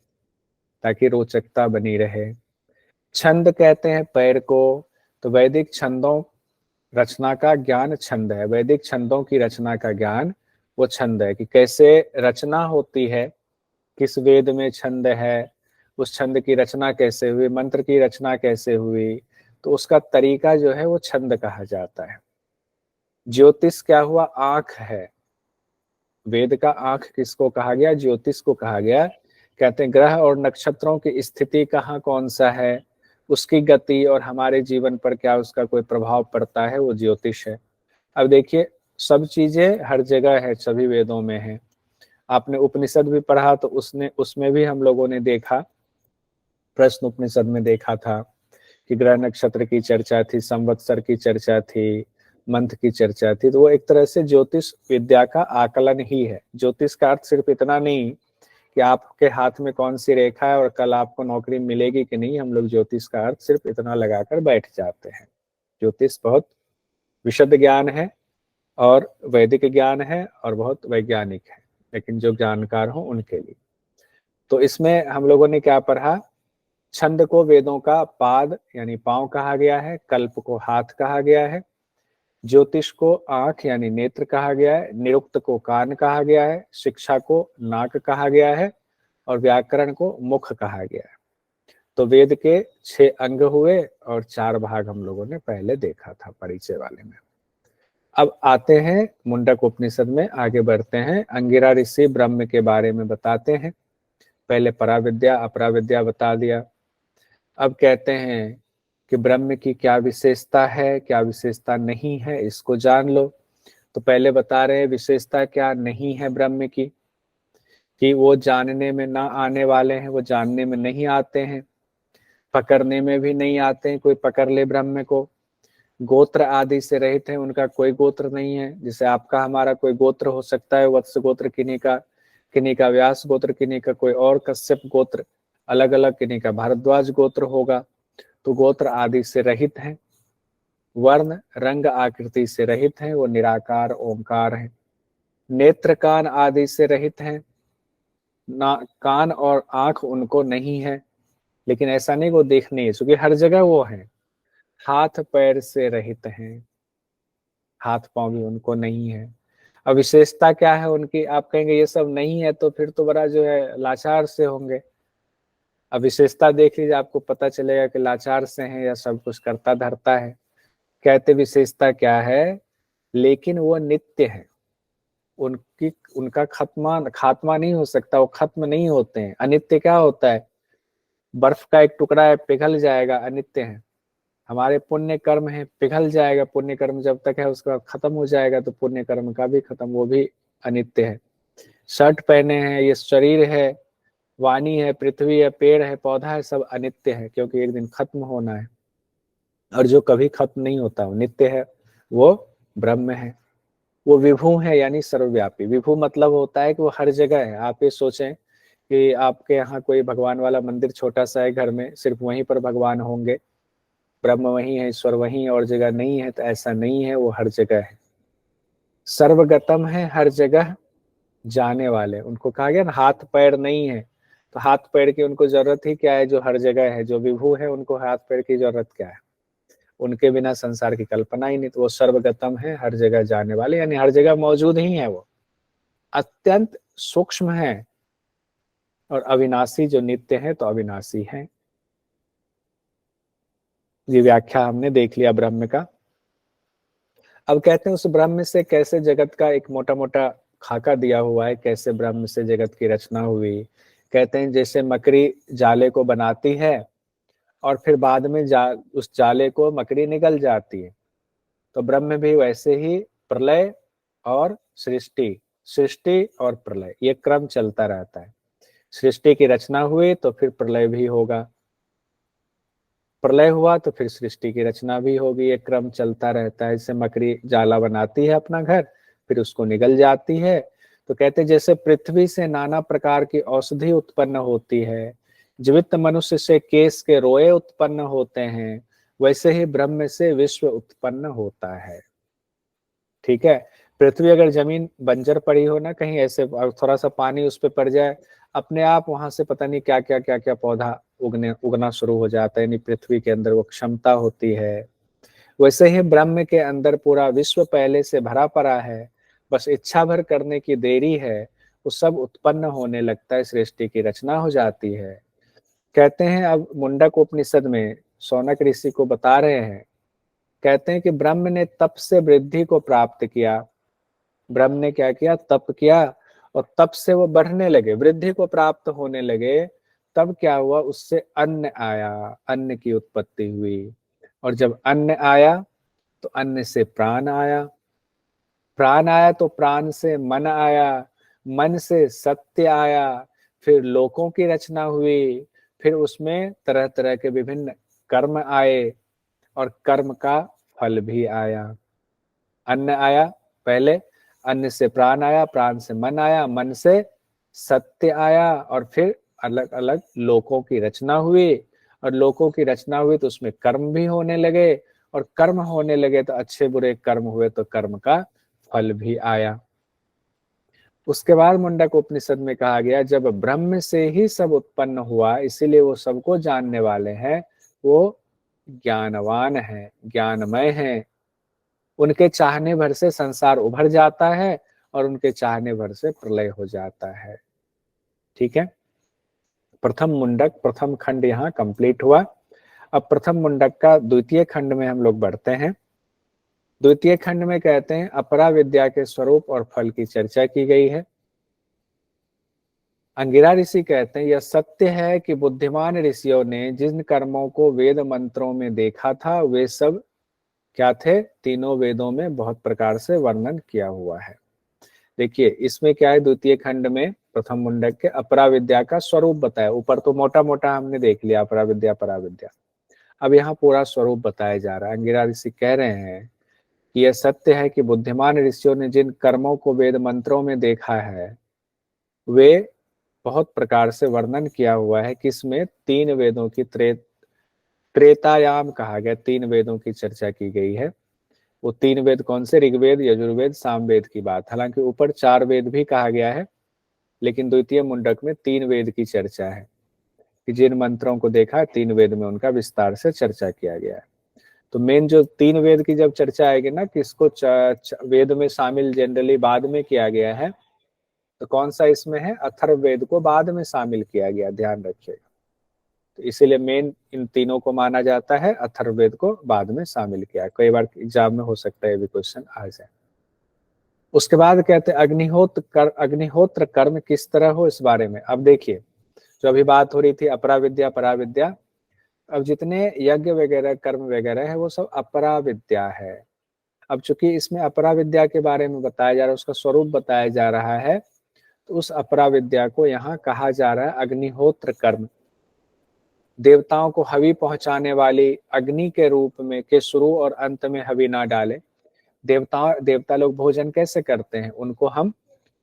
ताकि रोचकता बनी रहे। छंद कहते हैं पैर को, तो वैदिक छंदों रचना का ज्ञान छंद है। वैदिक छंदों की रचना का ज्ञान वो छंद है, कि कैसे रचना होती है, किस वेद में छंद है, उस छंद की रचना कैसे हुई, मंत्र की रचना कैसे हुई, तो उसका तरीका जो है वो छंद कहा जाता है। ज्योतिष क्या हुआ? आंख है। वेद का आंख किसको कहा गया? ज्योतिष को कहा गया। कहते हैं ग्रह और नक्षत्रों की स्थिति कहाँ कौन सा है, उसकी गति और हमारे जीवन पर क्या उसका कोई प्रभाव पड़ता है, वो ज्योतिष है। अब देखिए, सब चीजें हर जगह है, सभी वेदों में है। आपने उपनिषद भी पढ़ा तो उसमें भी हम लोगों ने देखा, प्रश्न उपनिषद में देखा था कि ग्रह नक्षत्र की चर्चा थी, संवत्सर की चर्चा थी, मंथ की चर्चा थी। तो वो एक तरह से ज्योतिष विद्या का आकलन ही है। ज्योतिष का अर्थ सिर्फ इतना नहीं कि आपके हाथ में कौन सी रेखा है और कल आपको नौकरी मिलेगी कि नहीं। हम लोग ज्योतिष का अर्थ सिर्फ इतना लगाकर बैठ जाते हैं। ज्योतिष बहुत विशद ज्ञान है और वैदिक ज्ञान है और बहुत वैज्ञानिक है, लेकिन जो जानकार हो उनके लिए। तो इसमें हम लोगों ने क्या पढ़ा? छंद को वेदों का पाद यानी पांव कहा गया है, कल्प को हाथ कहा गया है, ज्योतिष को आंख यानी नेत्र कहा गया है, निरुक्त को कान कहा गया है, शिक्षा को नाक कहा गया है, और व्याकरण को मुख कहा गया है। तो वेद के 6 अंग हुए और 4 भाग हम लोगों ने पहले देखा था परिचय वाले में। अब आते हैं मुंडक उपनिषद में, आगे बढ़ते हैं। अंगिरा ऋषि ब्रह्म के बारे में बताते हैं। पहले पराविद्या अपराविद्या बता दिया। अब कहते हैं कि ब्रह्म की क्या विशेषता है, क्या विशेषता नहीं है, इसको जान लो। तो पहले बता रहे हैं विशेषता क्या नहीं है ब्रह्म की, कि वो जानने में ना आने वाले हैं, वो जानने में नहीं आते हैं, पकड़ने में भी नहीं आते हैं, कोई पकड़ ले ब्रह्म को। गोत्र आदि से रहित है, उनका कोई गोत्र नहीं है। जैसे आपका हमारा कोई गोत्र हो सकता है, वत्स गोत्र किन्हीं का व्यास गोत्र, किन्हीं का कोई और कश्यप गोत्र, अलग अलग, किन्हीं का भारद्वाज गोत्र होगा। तो गोत्र आदि से रहित हैं, वर्ण रंग आकृति से रहित हैं, वो निराकार ओंकार है। नेत्र कान आदि से रहित हैं, ना कान और आंख उनको नहीं है, लेकिन ऐसा नहीं वो देखने, क्योंकि हर जगह वो है। हाथ पैर से रहित हैं, हाथ पांव भी उनको नहीं है। अब विशेषता क्या है उनकी, आप कहेंगे ये सब नहीं है तो फिर तो बड़ा जो है लाचार से होंगे। अब विशेषता देख लीजिए, आपको पता चलेगा कि लाचार से हैं या सब कुछ करता धरता है। कहते विशेषता क्या है, लेकिन वो नित्य है, उनका खात्मा नहीं हो सकता, वो खत्म नहीं होते हैं। अनित्य क्या होता है, बर्फ का एक टुकड़ा है, पिघल जाएगा, अनित्य है। हमारे पुण्य कर्म है, पिघल जाएगा, पुण्य कर्म जब तक है उसका खत्म हो जाएगा, तो पुण्य कर्म का भी खत्म, वो भी अनित्य है। शर्ट पहने हैं, ये शरीर है, वाणी है, पृथ्वी है, पेड़ है, पौधा है, सब अनित्य है, क्योंकि एक दिन खत्म होना है। और जो कभी खत्म नहीं होता वो नित्य है, वो ब्रह्म है। वो विभु है, यानी सर्वव्यापी। विभु मतलब होता है कि वो हर जगह है। आप ये सोचें कि आपके यहाँ कोई भगवान वाला मंदिर छोटा सा है घर में, सिर्फ वहीं पर भगवान होंगे, ब्रह्म वहीं है, ईश्वर वहीं है, और जगह नहीं है, तो ऐसा नहीं है, वो हर जगह है। सर्वगतम है, हर जगह जाने वाले। उनको कहा गया ना हाथ पैर नहीं है, तो हाथ पैर की उनको जरूरत ही क्या है, जो हर जगह है। जो विभु है उनको हाथ पैर की जरूरत क्या है, उनके बिना संसार की कल्पना ही नहीं। तो वो सर्वगतम है, हर जगह जाने वाले, यानी हर जगह मौजूद ही है। वो अत्यंत सूक्ष्म है, और अविनाशी, जो नित्य है तो अविनाशी है। ये व्याख्या हमने देख लिया ब्रह्म का। अब कहते हैं उस ब्रह्म से कैसे जगत का एक मोटा मोटा खाका दिया हुआ है, कैसे ब्रह्म से जगत की रचना हुई। कहते हैं जैसे मकड़ी जाले को बनाती है और फिर बाद में उस जाले को मकड़ी निगल जाती है, तो ब्रह्म भी वैसे ही प्रलय और सृष्टि, सृष्टि और प्रलय, ये क्रम चलता रहता है। सृष्टि की रचना हुई तो फिर प्रलय भी होगा, प्रलय हुआ तो फिर सृष्टि की रचना भी होगी, ये क्रम चलता रहता है। जैसे मकड़ी जाला बनाती है अपना घर, फिर उसको निगल जाती है। तो कहते जैसे पृथ्वी से नाना प्रकार की औषधि उत्पन्न होती है, जीवित मनुष्य से केश के रोए उत्पन्न होते हैं, वैसे ही ब्रह्म से विश्व उत्पन्न होता है। ठीक है, पृथ्वी अगर जमीन बंजर पड़ी हो ना कहीं ऐसे, और थोड़ा सा पानी उस पर पड़ जाए, अपने आप वहां से पता नहीं क्या क्या क्या क्या पौधा उगना शुरू हो जाता है, यानी पृथ्वी के अंदर वो क्षमता होती है। वैसे ही ब्रह्म के अंदर पूरा विश्व पहले से भरा पड़ा है, बस इच्छा भर करने की देरी है, वो सब उत्पन्न होने लगता है, सृष्टि की रचना हो जाती है। कहते हैं अब मुंडक उपनिषद में शौनक ऋषि को बता रहे हैं, कहते हैं कि ब्रह्म ने तप से वृद्धि को प्राप्त किया। ब्रह्म ने क्या किया, तप किया, और तप से वो बढ़ने लगे, वृद्धि को प्राप्त होने लगे। तब क्या हुआ, उससे अन्न आया, अन्न की उत्पत्ति हुई। और जब अन्न आया तो अन्न से प्राण आया, प्राण आया तो प्राण से मन आया, मन से सत्य आया, फिर लोकों की रचना हुई, फिर उसमें तरह तरह के विभिन्न कर्म आए, और कर्म का फल भी आया। अन्न आया पहले, अन्न से प्राण आया, प्राण से मन आया, मन से सत्य आया, और फिर अलग अलग लोकों की रचना हुई, और लोकों की रचना हुई तो उसमें कर्म भी होने लगे, और कर्म होने लगे तो अच्छे बुरे कर्म हुए, तो कर्म का फल भी आया। उसके बाद मुंडक उपनिषद में कहा गया, जब ब्रह्म से ही सब उत्पन्न हुआ, इसीलिए वो सबको जानने वाले हैं, वो ज्ञानवान है, ज्ञानमय है। उनके चाहने भर से संसार उभर जाता है, और उनके चाहने भर से प्रलय हो जाता है। ठीक है, प्रथम मुंडक, प्रथम खंड यहाँ कंप्लीट हुआ। अब प्रथम मुंडक का द्वितीय खंड में हम लोग बढ़ते हैं। द्वितीय खंड में कहते हैं अपरा विद्या के स्वरूप और फल की चर्चा की गई है। अंगिरा ऋषि कहते हैं यह सत्य है कि बुद्धिमान ऋषियों ने जिन कर्मों को वेद मंत्रों में देखा था, वे सब क्या थे, तीनों वेदों में बहुत प्रकार से वर्णन किया हुआ है। देखिए इसमें क्या है, द्वितीय खंड में प्रथम मुंडक के अपरा विद्या का स्वरूप बताया। ऊपर तो मोटा मोटा हमने देख लिया अपरा विद्या पराविद्या, अब यहाँ पूरा स्वरूप बताया जा रहा है। अंगिरा ऋषि कह रहे हैं कि यह सत्य है कि बुद्धिमान ऋषियों ने जिन कर्मों को वेद मंत्रों में देखा है, वे बहुत प्रकार से वर्णन किया हुआ है। किसमें, तीन वेदों की त्रेतायाम कहा गया, तीन वेदों की चर्चा की गई है। वो तीन वेद कौन से, ऋग्वेद, यजुर्वेद, सामवेद की बात। हालांकि ऊपर चार वेद भी कहा गया है, लेकिन द्वितीय मुंडक में तीन वेद की चर्चा है कि जिन मंत्रों को देखा, तीन वेद में उनका विस्तार से चर्चा किया गया है। तो मेन जो 3 वेद की जब चर्चा आएगी ना, किसको वेद में शामिल जनरली बाद में किया गया है, तो कौन सा इसमें है, अथर्ववेद को बाद में शामिल किया गया, ध्यान रखिएगा। तो इसीलिए मेन इन तीनों को माना जाता है, अथर्ववेद को बाद में शामिल किया। कई बार एग्जाम में हो सकता है ये भी क्वेश्चन आ जाए। उसके बाद कहते हैं अग्निहोत्र कर्म किस तरह हो, इस बारे में। अब देखिए, जो अभी बात हो रही थी अपराविद्या पराविद्या, अब जितने यज्ञ वगैरह कर्म वगैरह है वो सब अपराविद्या है। अब चूंकि इसमें अपराविद्या के बारे में बताया जा रहा है, उसका स्वरूप बताया जा रहा है, तो उस अपराविद्या को यहाँ कहा जा रहा है अग्निहोत्र कर्म। देवताओं को हवि पहुंचाने वाली अग्नि के रूप में के शुरू और अंत में हवि ना डाले। देवता लोग भोजन कैसे करते हैं, उनको हम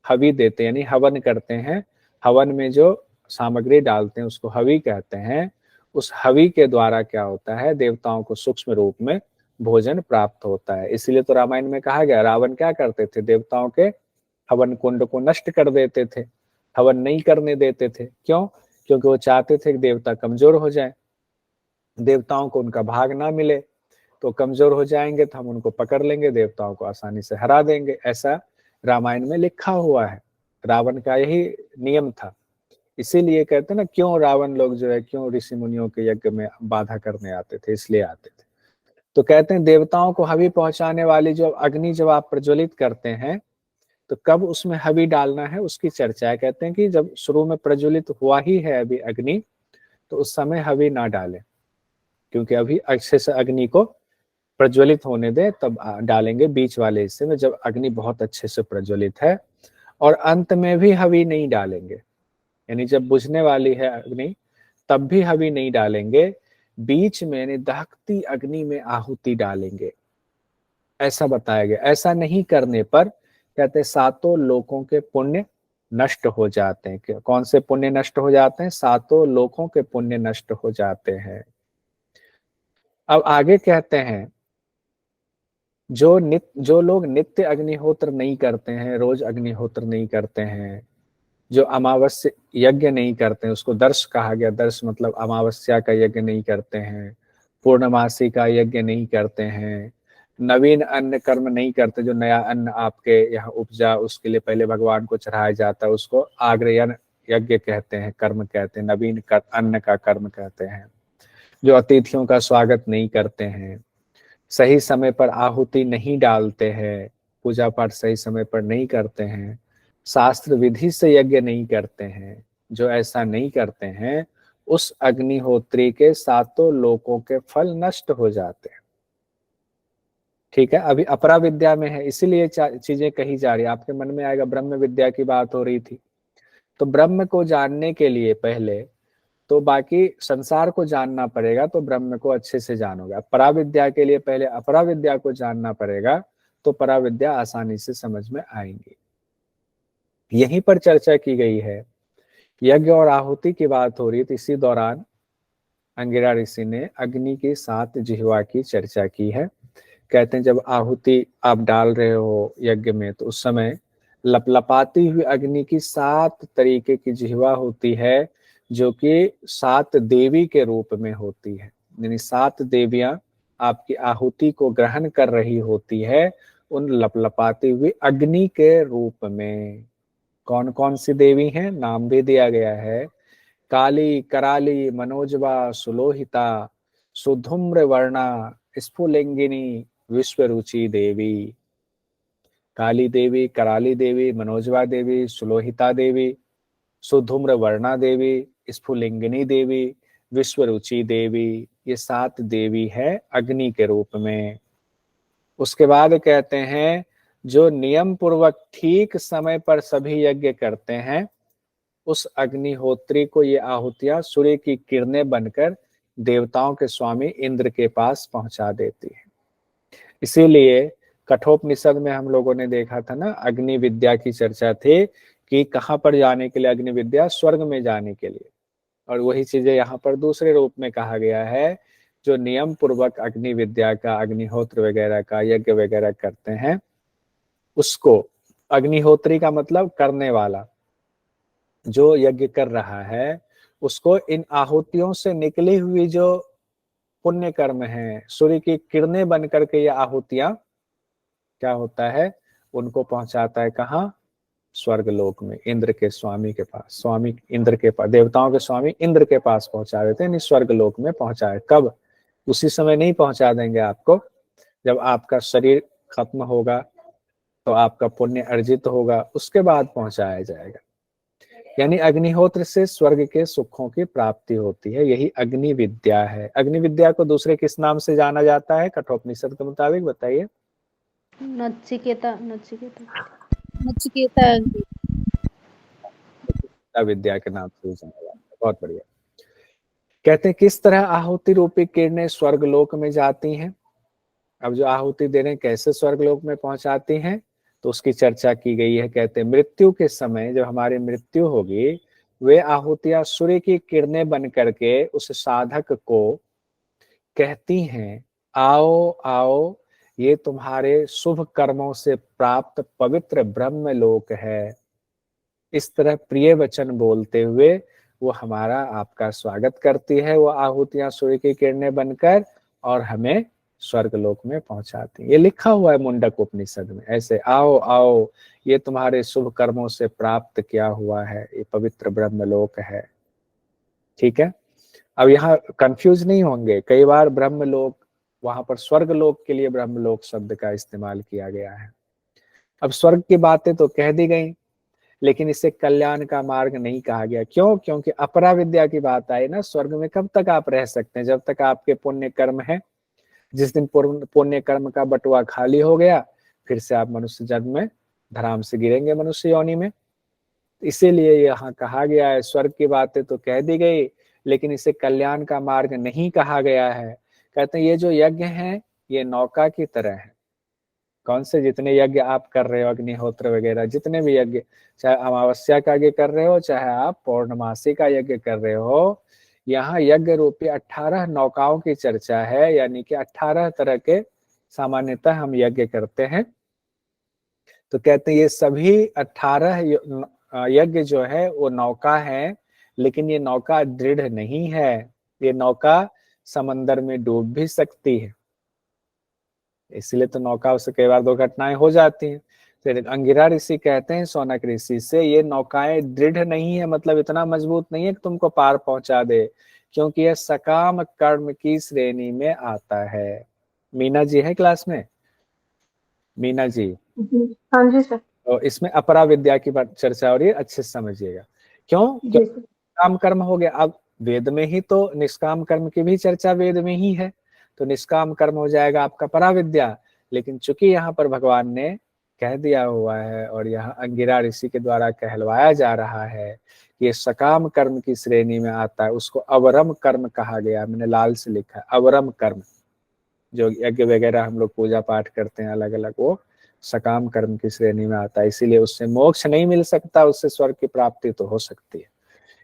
हवि देते हैं, यानी हवन करते हैं। हवन में जो सामग्री डालते हैं उसको हवि कहते हैं। उस हवि के द्वारा क्या होता है, देवताओं को सूक्ष्म रूप में भोजन प्राप्त होता है। इसलिए तो रामायण में कहा गया, रावण क्या करते थे, देवताओं के हवन कुंड को नष्ट कर देते थे, हवन नहीं करने देते थे। क्यों? क्योंकि वो चाहते थे कि देवता कमजोर हो जाए, देवताओं को उनका भाग ना मिले, तो कमजोर हो जाएंगे तो हम उनको पकड़ लेंगे, देवताओं को आसानी से हरा देंगे। ऐसा रामायण में लिखा हुआ है, रावण का यही नियम था। इसीलिए कहते हैं ना, क्यों रावण लोग जो है, क्यों ऋषि मुनियों के यज्ञ में बाधा करने आते थे, इसलिए आते थे। तो कहते हैं देवताओं को हवि पहुंचाने वाली जो अग्नि जब आप प्रज्वलित करते हैं, तो कब उसमें हवि डालना है उसकी चर्चा है। कहते हैं कि जब शुरू में प्रज्वलित हुआ ही है अभी अग्नि, तो उस समय हवि ना डालें, क्योंकि अभी अच्छे से अग्नि को प्रज्वलित होने दें, तब डालेंगे बीच वाले हिस्से में, जब अग्नि बहुत अच्छे से प्रज्वलित है। और अंत में भी हवि नहीं डालेंगे, यानी जब बुझने वाली है अग्नि तब भी हवि नहीं डालेंगे, बीच में यानी दहकती अग्नि में आहुति डालेंगे, ऐसा बताया गया। ऐसा नहीं करने पर कहते 7 लोकों के पुण्य नष्ट हो जाते हैं। कौन से पुण्य नष्ट हो जाते हैं? 7 लोकों के पुण्य नष्ट हो जाते हैं। अब आगे कहते हैं, जो लोग नित्य अग्निहोत्र नहीं करते हैं, रोज अग्निहोत्र नहीं करते हैं, जो अमावस्या यज्ञ नहीं करते हैं, उसको दर्श कहा गया। दर्श मतलब अमावस्या का यज्ञ नहीं करते हैं, पूर्णमासी का यज्ञ नहीं करते हैं, नवीन अन्न कर्म नहीं करते। जो नया अन्न आपके यहाँ उपजा, उसके लिए पहले भगवान को चढ़ाया जाता है, उसको आग्रयन यज्ञ कहते हैं, कर्म कहते हैं, नवीन अन्न का कर्म कहते हैं। जो अतिथियों का स्वागत नहीं करते हैं, सही समय पर आहुति नहीं डालते हैं, पूजा पाठ सही समय पर नहीं करते हैं, शास्त्र विधि से यज्ञ नहीं करते हैं, जो ऐसा नहीं करते हैं, उस अग्निहोत्री के 7 लोकों के फल नष्ट हो जाते हैं। ठीक है, अभी अपरा विद्या में है, इसीलिए चीजें कही जा रही है। आपके मन में आएगा ब्रह्म विद्या की बात हो रही थी, तो ब्रह्म को जानने के लिए पहले तो बाकी संसार को जानना पड़ेगा, तो ब्रह्म को अच्छे से जानोगे। पराविद्या के लिए पहले अपराविद्या को जानना पड़ेगा, तो पराविद्या आसानी से समझ में आएंगी। यहीं पर चर्चा की गई है, यज्ञ और आहुति की बात हो रही थी, इसी दौरान अंगिरा ऋषि ने अग्नि की 7 जिह्वा की चर्चा की है। कहते हैं जब आहुति आप डाल रहे हो यज्ञ में, तो उस समय लपलपाती हुई अग्नि की 7 तरीके की जिह्वा होती है, जो कि 7 देवी के रूप में होती है। यानी 7 देवियां आपकी आहुति को ग्रहण कर रही होती है, उन लपलपाती हुई अग्नि के रूप में। कौन कौन सी देवी हैं, नाम भी दिया गया है। काली, कराली, मनोजवा, सुलोहिता, सुधूम्र वर्णा, स्फुलिंगिनी, विश्वरुचि देवी। काली देवी, कराली देवी, मनोजवा देवी, सुलोहिता देवी, सुधूम्र वर्णा देवी, स्फुलिंगिनी देवी, विश्वरुचि देवी, ये 7 देवी है अग्नि के रूप में। उसके बाद कहते हैं जो नियम पूर्वक ठीक समय पर सभी यज्ञ करते हैं, उस अग्निहोत्री को ये आहुतियां सूर्य की किरणें बनकर देवताओं के स्वामी इंद्र के पास पहुंचा देती है। इसीलिए कठोपनिषद में हम लोगों ने देखा था ना, अग्नि विद्या की चर्चा थी कि कहाँ पर जाने के लिए अग्नि विद्या, स्वर्ग में जाने के लिए। और वही चीजें यहाँ पर दूसरे रूप में कहा गया है, जो नियम पूर्वक अग्नि विद्या का, अग्निहोत्र वगैरह का यज्ञ वगैरह करते हैं, उसको, अग्निहोत्री का मतलब करने वाला, जो यज्ञ कर रहा है, उसको इन आहुतियों से निकली हुई जो पुण्य कर्म है, सूर्य की किरणें बन करके ये आहुतियां क्या होता है, उनको पहुंचाता है कहाँ, स्वर्ग लोक में, इंद्र के स्वामी के पास, स्वामी इंद्र के पास, देवताओं के स्वामी इंद्र के पास पहुंचा देते हैं, स्वर्ग लोक में पहुंचाए। कब? उसी समय नहीं पहुंचा देंगे आपको, जब आपका शरीर खत्म होगा तो आपका पुण्य अर्जित होगा, उसके बाद पहुंचाया जाएगा। यानी अग्निहोत्र से स्वर्ग के सुखों की प्राप्ति होती है, यही अग्नि विद्या है। अग्नि विद्या को दूसरे किस नाम से जाना जाता है कठोपनिषद के मुताबिक, बताइए? नचिकेता नचिकेता नचिकेता विद्या के नाम से जाना जाता है। बहुत बढ़िया। कहते हैं किस तरह आहुति रूपी किरणें स्वर्गलोक में जाती हैं। अब जो आहुति दे रहे हैं कैसे स्वर्गलोक में पहुंचाती हैं, तो उसकी चर्चा की गई है। कहते हैं मृत्यु के समय जब हमारी मृत्यु होगी, वे आहुतियां सूर्य की किरणें बन करके उस साधक को कहती हैं, आओ आओ, ये तुम्हारे शुभ कर्मों से प्राप्त पवित्र ब्रह्म लोक है। इस तरह प्रिय वचन बोलते हुए वो हमारा आपका स्वागत करती है, वो आहुतियां सूर्य की किरणें बनकर, और हमें स्वर्गलोक में पहुंचाती है। ये लिखा हुआ है मुंडक उपनिषद में, ऐसे आओ आओ, ये तुम्हारे शुभ कर्मों से प्राप्त किया हुआ है, ये पवित्र ब्रह्मलोक है। ठीक है, अब यहाँ कंफ्यूज नहीं होंगे, कई बार ब्रह्मलोक, वहां पर स्वर्गलोक के लिए ब्रह्मलोक शब्द का इस्तेमाल किया गया है। अब स्वर्ग की बातें तो कह दी गई, लेकिन इसे कल्याण का मार्ग नहीं कहा गया। क्यों? क्योंकि अपरा विद्या की बात आई ना, स्वर्ग में कब तक आप रह सकते हैं, जब तक आपके पुण्य कर्म है। जिस दिन पुण्य कर्म का बटुआ खाली हो गया, फिर से आप मनुष्य जन्म में धराम से गिरेंगे मनुष्य योनि में। इसीलिए यहाँ कहा गया है, स्वर्ग की बातें तो कह दी गई, लेकिन इसे कल्याण का मार्ग नहीं कहा गया है। कहते हैं ये जो यज्ञ है ये नौका की तरह है। कौन से? जितने यज्ञ आप कर रहे हो, अग्निहोत्र वगैरह जितने भी यज्ञ, चाहे अमावस्या का यज्ञ कर रहे हो, चाहे आप पौर्णमासी का यज्ञ कर रहे हो, यहाँ यज्ञ रूपी 18 नौकाओं की चर्चा है। यानी कि 18 तरह के सामान्यतः हम यज्ञ करते हैं। तो कहते हैं ये सभी 18 यज्ञ जो है वो नौका है, लेकिन ये नौका दृढ़ नहीं है, ये नौका समंदर में डूब भी सकती है। इसलिए तो नौका से कई बार दुर्घटनाएं हो जाती हैं। फिर अंगिरा ऋषि कहते हैं शौनक ऋषि से, ये नौकाएं दृढ़ नहीं है, मतलब इतना मजबूत नहीं है कि तुमको पार पहुंचा दे, क्योंकि यह सकाम कर्म की श्रेणी में आता है। मीना जी है क्लास में? मीना जी? हाँ जी सर। तो इसमें अपरा विद्या की चर्चा हो रही है, अच्छे से समझिएगा। क्यों? काम कर्म हो गया। अब वेद में ही तो निष्काम कर्म की भी चर्चा वेद में ही है, तो निष्काम कर्म हो जाएगा आपका पराविद्या। लेकिन चूंकि यहाँ पर भगवान ने कह दिया हुआ है और यहाँ अंगिरा ऋषि के द्वारा कहलवाया जा रहा है कि ये सकाम कर्म की श्रेणी में आता है, उसको अवरम कर्म कहा गया। मैंने लाल से लिखा है अवरम कर्म, जो यज्ञ वगैरह हम लोग पूजा पाठ करते हैं अलग अलग, वो सकाम कर्म की श्रेणी में आता है। इसीलिए उससे मोक्ष नहीं मिल सकता, उससे स्वर्ग की प्राप्ति तो हो सकती है।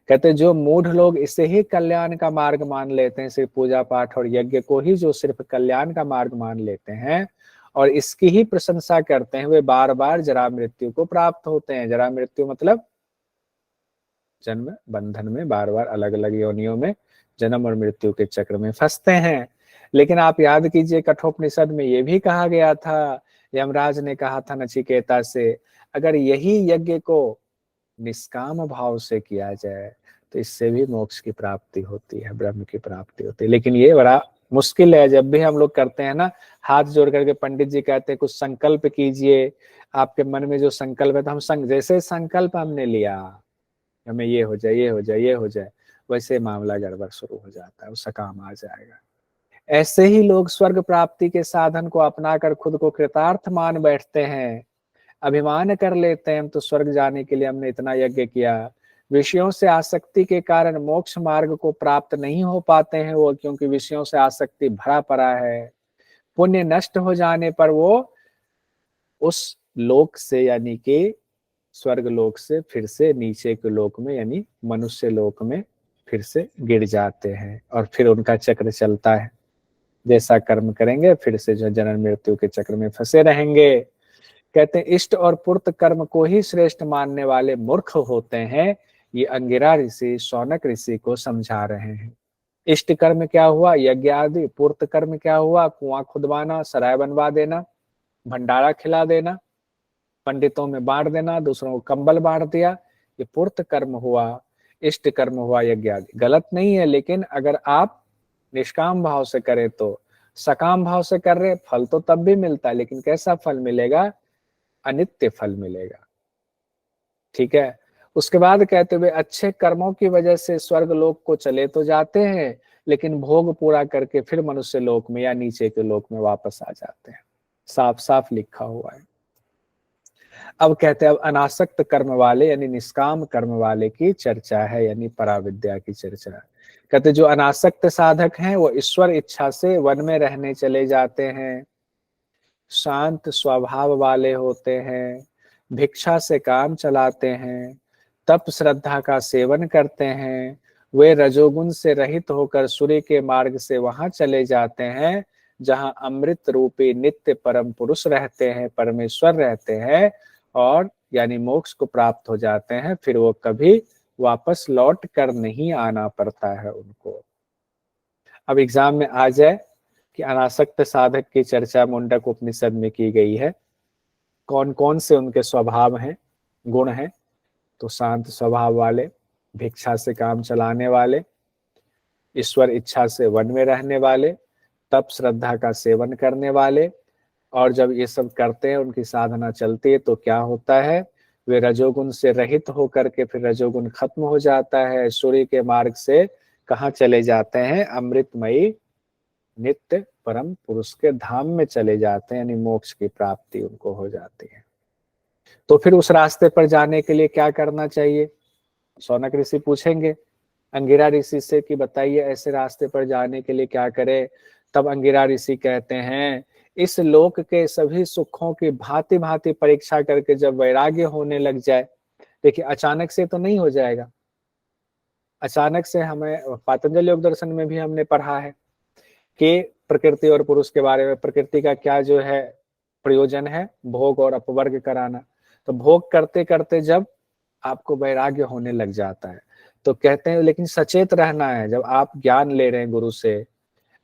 कहते जो मूढ़ लोग इसे ही कल्याण का मार्ग मान लेते हैं, सिर्फ पूजा पाठ और यज्ञ को ही जो सिर्फ कल्याण का मार्ग मान लेते हैं और इसकी ही प्रशंसा करते हैं, वे बार बार जरा मृत्यु को प्राप्त होते हैं। जरा मृत्यु मतलब जन्म बंधन में बार बार अलग अलग योनियों में जन्म और मृत्यु के चक्र में फंसते हैं। लेकिन आप याद कीजिए कठोपनिषद में ये भी कहा गया था, यमराज ने कहा था नचिकेता से, अगर यही यज्ञ को निष्काम भाव से किया जाए तो इससे भी मोक्ष की प्राप्ति होती है, ब्रह्म की प्राप्ति होती है। लेकिन ये बड़ा मुश्किल है। जब भी हम लोग करते हैं ना, हाथ जोड़ करके पंडित जी कहते हैं कुछ संकल्प कीजिए, आपके मन में जो संकल्प है, तो हम जैसे संकल्प हमने लिया हमें ये हो जाए, ये हो जाए, ये हो जाए, वैसे मामला गड़बड़ शुरू हो जाता है, उसका काम आ जाएगा। ऐसे ही लोग स्वर्ग प्राप्ति के साधन को अपनाकर खुद को कृतार्थ मान बैठते हैं, अभिमान कर लेते हैं हम तो स्वर्ग जाने के लिए हमने इतना यज्ञ किया। विषयों से आसक्ति के कारण मोक्ष मार्ग को प्राप्त नहीं हो पाते हैं वो, क्योंकि विषयों से आसक्ति भरा पड़ा है। पुण्य नष्ट हो जाने पर वो उस लोक से यानी कि स्वर्ग लोक से फिर से नीचे के लोक में यानी मनुष्य लोक में फिर से गिर जाते हैं, और फिर उनका चक्र चलता है। जैसा कर्म करेंगे फिर से जो जन्म मृत्यु के चक्र में फंसे रहेंगे। कहते हैं इष्ट और पूर्त कर्म को ही श्रेष्ठ मानने वाले मूर्ख होते हैं। ये अंगिरा ऋषि शौनक ऋषि को समझा रहे हैं। इष्ट कर्म क्या हुआ? यज्ञ आदि। पूर्त कर्म क्या हुआ? कुआं खुदवाना, सराय बनवा देना, भंडारा खिला देना, पंडितों में बांट देना, दूसरों को कंबल बांट दिया, ये पूर्त कर्म हुआ। इष्ट कर्म हुआ यज्ञ आदि। गलत नहीं है, लेकिन अगर आप निष्काम भाव से करें तो। सकाम भाव से कर रहे, फल तो तब भी मिलता है, लेकिन कैसा फल मिलेगा? अनित्य फल मिलेगा। ठीक है। उसके बाद कहते हुए अच्छे कर्मों की वजह से स्वर्ग लोक को चले तो जाते हैं, लेकिन भोग पूरा करके फिर मनुष्य लोक में या नीचे के लोक में वापस आ जाते हैं। साफ साफ लिखा हुआ है। अब कहते हैं अब अनासक्त कर्म वाले यानी निष्काम कर्म वाले की चर्चा है, यानी पराविद्या की चर्चा है। कहते जो अनासक्त साधक हैं वो ईश्वर इच्छा से वन में रहने चले जाते हैं, शांत स्वभाव वाले होते हैं, भिक्षा से काम चलाते हैं, तप श्रद्धा का सेवन करते हैं, वे रजोगुण से रहित होकर सूर्य के मार्ग से वहां चले जाते हैं जहां अमृत रूपी नित्य परम पुरुष रहते हैं, परमेश्वर रहते हैं, और यानी मोक्ष को प्राप्त हो जाते हैं। फिर वो कभी वापस लौट कर नहीं आना पड़ता है उनको। अब एग्जाम में आ जाए कि अनासक्त साधक की चर्चा मुंडक उपनिषद में की गई है, कौन कौन से उनके स्वभाव हैं, गुण हैं। तो शांत स्वभाव वाले, भिक्षा से काम चलाने वाले, ईश्वर इच्छा से वन में रहने वाले, तप श्रद्धा का सेवन करने वाले, और जब ये सब करते हैं उनकी साधना चलती है तो क्या होता है? वे रजोगुण से रहित होकर के फिर रजोगुण खत्म हो जाता है, सूर्य के मार्ग से कहाँ चले जाते हैं? अमृतमयी नित्य परम पुरुष के धाम में चले जाते हैं, यानी मोक्ष की प्राप्ति उनको हो जाती है। तो फिर उस रास्ते पर जाने के लिए क्या करना चाहिए? शौनक ऋषि पूछेंगे अंगिरा ऋषि से कि बताइए ऐसे रास्ते पर जाने के लिए क्या करें। तब अंगिरा ऋषि कहते हैं इस लोक के सभी सुखों की भांति भांति परीक्षा करके जब वैराग्य होने लग जाए, देखिए अचानक से तो नहीं हो जाएगा। अचानक से हमें पातंजलि योग दर्शन में भी हमने पढ़ा है कि प्रकृति और पुरुष के बारे में, प्रकृति का क्या जो है प्रयोजन है? भोग और अपवर्ग कराना। तो भोग करते करते जब आपको वैराग्य होने लग जाता है तो कहते हैं लेकिन सचेत रहना है। जब आप ज्ञान ले रहे हैं गुरु से,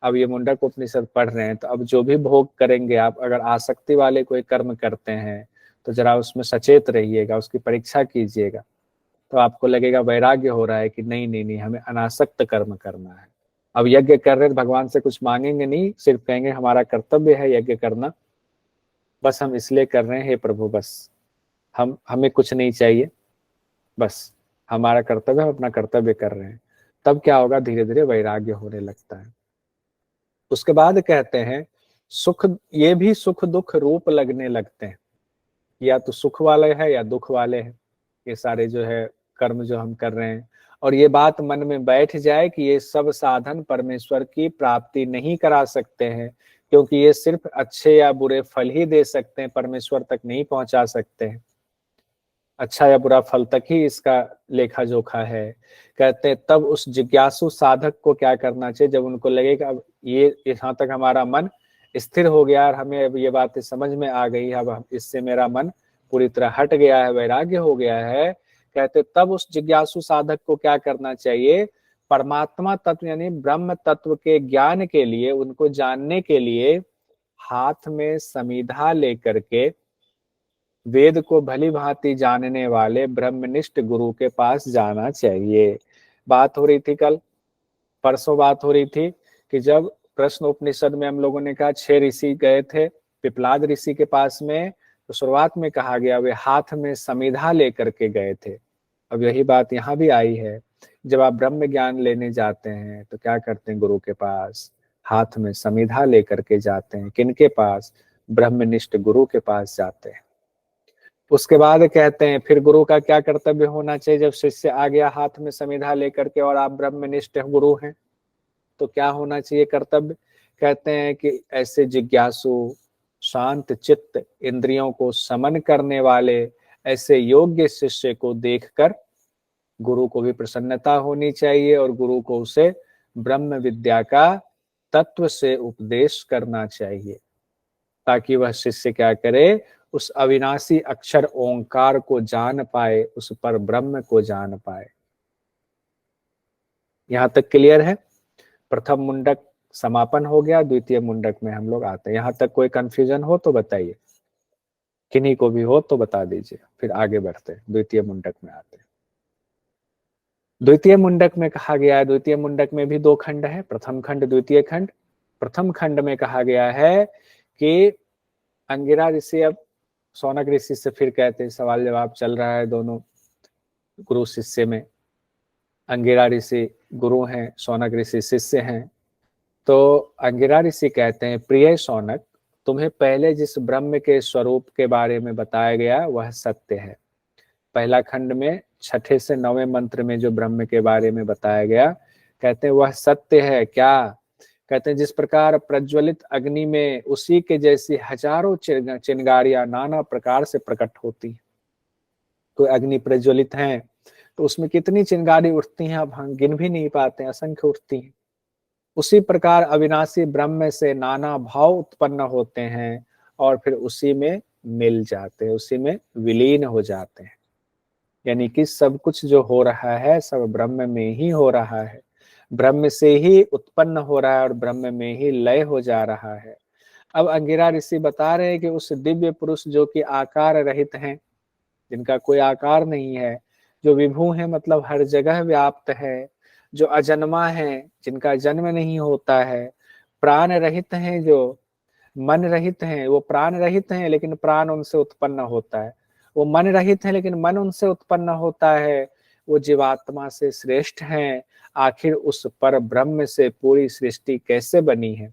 अब ये मुंडक उपनिषद पढ़ रहे हैं, तो अब जो भी भोग करेंगे आप, अगर आसक्ति वाले कोई कर्म करते हैं तो जरा उसमें सचेत रहिएगा, उसकी परीक्षा कीजिएगा, तो आपको लगेगा वैराग्य हो रहा है कि नहीं नहीं नहीं हमें अनासक्त कर्म करना है। अब यज्ञ कर रहे हैं, भगवान से कुछ मांगेंगे नहीं, सिर्फ कहेंगे हमारा कर्तव्य है यज्ञ करना, बस हम इसलिए कर रहे हैं हे प्रभु, बस हमें कुछ नहीं चाहिए, बस हमारा कर्तव्य, हम अपना कर्तव्य कर रहे हैं। तब क्या होगा? धीरे धीरे वैराग्य होने लगता है। उसके बाद कहते हैं सुख, ये भी सुख दुख रूप लगने लगते हैं, या तो सुख वाले है या दुख वाले हैं ये सारे जो है कर्म जो हम कर रहे हैं। और ये बात मन में बैठ जाए कि ये सब साधन परमेश्वर की प्राप्ति नहीं करा सकते हैं, क्योंकि ये सिर्फ अच्छे या बुरे फल ही दे सकते हैं, परमेश्वर तक नहीं पहुंचा सकते हैं। अच्छा या बुरा फल तक ही इसका लेखा जोखा है। कहते हैं तब उस जिज्ञासु साधक को क्या करना चाहिए? जब उनको लगेगा अब ये यहाँ तक हमारा मन स्थिर हो गया और हमें अब ये बातें समझ में आ गई, अब इससे मेरा मन पूरी तरह हट गया है, वैराग्य हो गया है, कहते तब उस जिज्ञासु साधक को क्या करना चाहिए? परमात्मा तत्व यानी ब्रह्म तत्व के ज्ञान के लिए, उनको जानने के लिए हाथ में समीधा लेकर के वेद को भली भांति जानने वाले ब्रह्मनिष्ठ गुरु के पास जाना चाहिए। बात हो रही थी कल परसों बात हो रही थी कि जब प्रश्न उपनिषद में हम लोगों ने कहा 6 ऋषि गए थे पिपलाद ऋषि के पास में, तो शुरुआत में कहा गया वे हाथ में समीधा लेकर के गए थे। अब यही बात यहाँ भी आई है, जब आप ब्रह्म ज्ञान लेने जाते हैं तो क्या करते हैं? गुरु के पास हाथ में समीधा लेकर के जाते हैं। किनके पास? ब्रह्मनिष्ठ गुरु के पास जाते हैं। उसके बाद कहते हैं फिर गुरु का क्या कर्तव्य होना चाहिए? जब शिष्य आ गया हाथ में समीधा लेकर के और आप ब्रह्मनिष्ठ गुरु हैं तो क्या होना चाहिए कर्तव्य? कहते हैं कि ऐसे जिज्ञासु शांत चित्त इंद्रियों को समन करने वाले ऐसे योग्य शिष्य को देखकर गुरु को भी प्रसन्नता होनी चाहिए और गुरु को उसे ब्रह्म विद्या का तत्व से उपदेश करना चाहिए, ताकि वह शिष्य क्या करे? उस अविनाशी अक्षर ओंकार को जान पाए, उस पर ब्रह्म को जान पाए। यहां तक क्लियर है? प्रथम मुंडक समापन हो गया, द्वितीय मुंडक में हम लोग आते हैं। यहाँ तक कोई कंफ्यूजन हो तो बताइए, किन्हीं को भी हो तो बता दीजिए, फिर आगे बढ़ते हैं, द्वितीय मुंडक में आते हैं। द्वितीय मुंडक में कहा गया है, द्वितीय मुंडक में भी दो खंड है, प्रथम खंड द्वितीय खंड। प्रथम खंड में कहा गया है कि अंगिरा ऋषि, अब शौनक ऋषि से फिर कहते हैं, सवाल जवाब चल रहा है दोनों गुरु शिष्य में। अंगिरा ऋषि गुरु हैं, शौनक ऋषि शिष्य हैं। तो अंगिरा ऋषि कहते हैं, प्रिय शौनक, तुम्हें पहले जिस ब्रह्म के स्वरूप के बारे में बताया गया वह सत्य है। पहला खंड में 6 से 9वें मंत्र में जो ब्रह्म के बारे में बताया गया, कहते हैं वह सत्य है। क्या कहते हैं? जिस प्रकार प्रज्वलित अग्नि में उसी के जैसी हजारों चिंगारियां नाना प्रकार से प्रकट होती हैं। कोई अग्नि प्रज्वलित है तो उसमें कितनी चिंगारी उठती हैं, अब हम गिन भी नहीं पाते, असंख्य उठती हैं। उसी प्रकार अविनाशी ब्रह्म से नाना भाव उत्पन्न होते हैं और फिर उसी में मिल जाते हैं, उसी में विलीन हो जाते हैं। यानी कि सब कुछ जो हो रहा है सब ब्रह्म में ही हो रहा है, ब्रह्म से ही उत्पन्न हो रहा है और ब्रह्म में ही लय हो जा रहा है। अब अंगिरा ऋषि बता रहे हैं कि उस दिव्य पुरुष जो कि आकार रहित हैं, जिनका कोई आकार नहीं है, जो विभू है मतलब हर जगह व्याप्त है, जो अजन्मा है, जिनका जन्म नहीं होता है, प्राण रहित हैं, जो मन रहित हैं, वो प्राण रहित हैं लेकिन प्राण उनसे उत्पन्न होता है, वो मन रहित है लेकिन मन उनसे उत्पन्न होता है, वो जीवात्मा से श्रेष्ठ हैं। आखिर उस पर ब्रह्म से पूरी सृष्टि कैसे बनी है?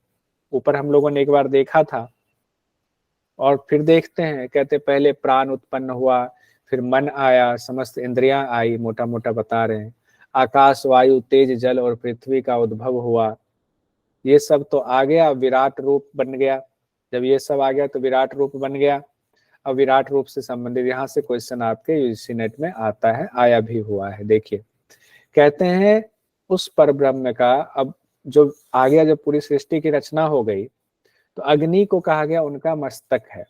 ऊपर हम लोगों ने एक बार देखा था और फिर देखते हैं, कहते पहले प्राण उत्पन्न हुआ, फिर मन आया, समस्त इंद्रियां आई, मोटा मोटा बता रहे हैं, आकाश वायु तेज जल और पृथ्वी का उद्भव हुआ। ये सब तो आ गया, विराट रूप बन गया। जब ये सब आ गया तो विराट रूप बन गया। अब विराट रूप से संबंधित यहाँ से क्वेश्चन आपके यूजीसी नेट में आता है, आया भी हुआ है। देखिए, कहते हैं उस पर ब्रह्म का, अब जो आ गया, जब पूरी सृष्टि की रचना हो गई तो अग्नि को कहा गया उनका मस्तक है,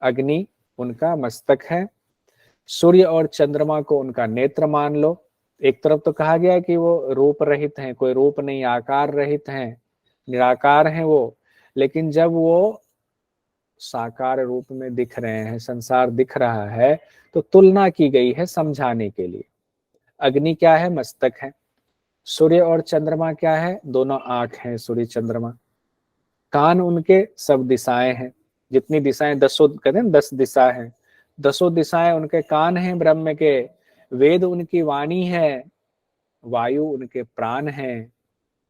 अग्नि उनका मस्तक है। सूर्य और चंद्रमा को उनका नेत्र मान लो। एक तरफ तो कहा गया कि वो रूप रहित हैं, कोई रूप नहीं, आकार रहित हैं, निराकार हैं वो, लेकिन जब वो साकार रूप में दिख रहे हैं, संसार दिख रहा है, तो तुलना की गई है समझाने के लिए। अग्नि क्या है? मस्तक है। सूर्य और चंद्रमा क्या है? दोनों आंख हैं सूर्य चंद्रमा। कान उनके सब दिशाएं हैं, जितनी दिशाएं, 10 कहते हैं 10 दिशा हैं, 10 दिशाएं उनके कान हैं ब्रह्म के। वेद उनकी वाणी है, वायु उनके प्राण हैं।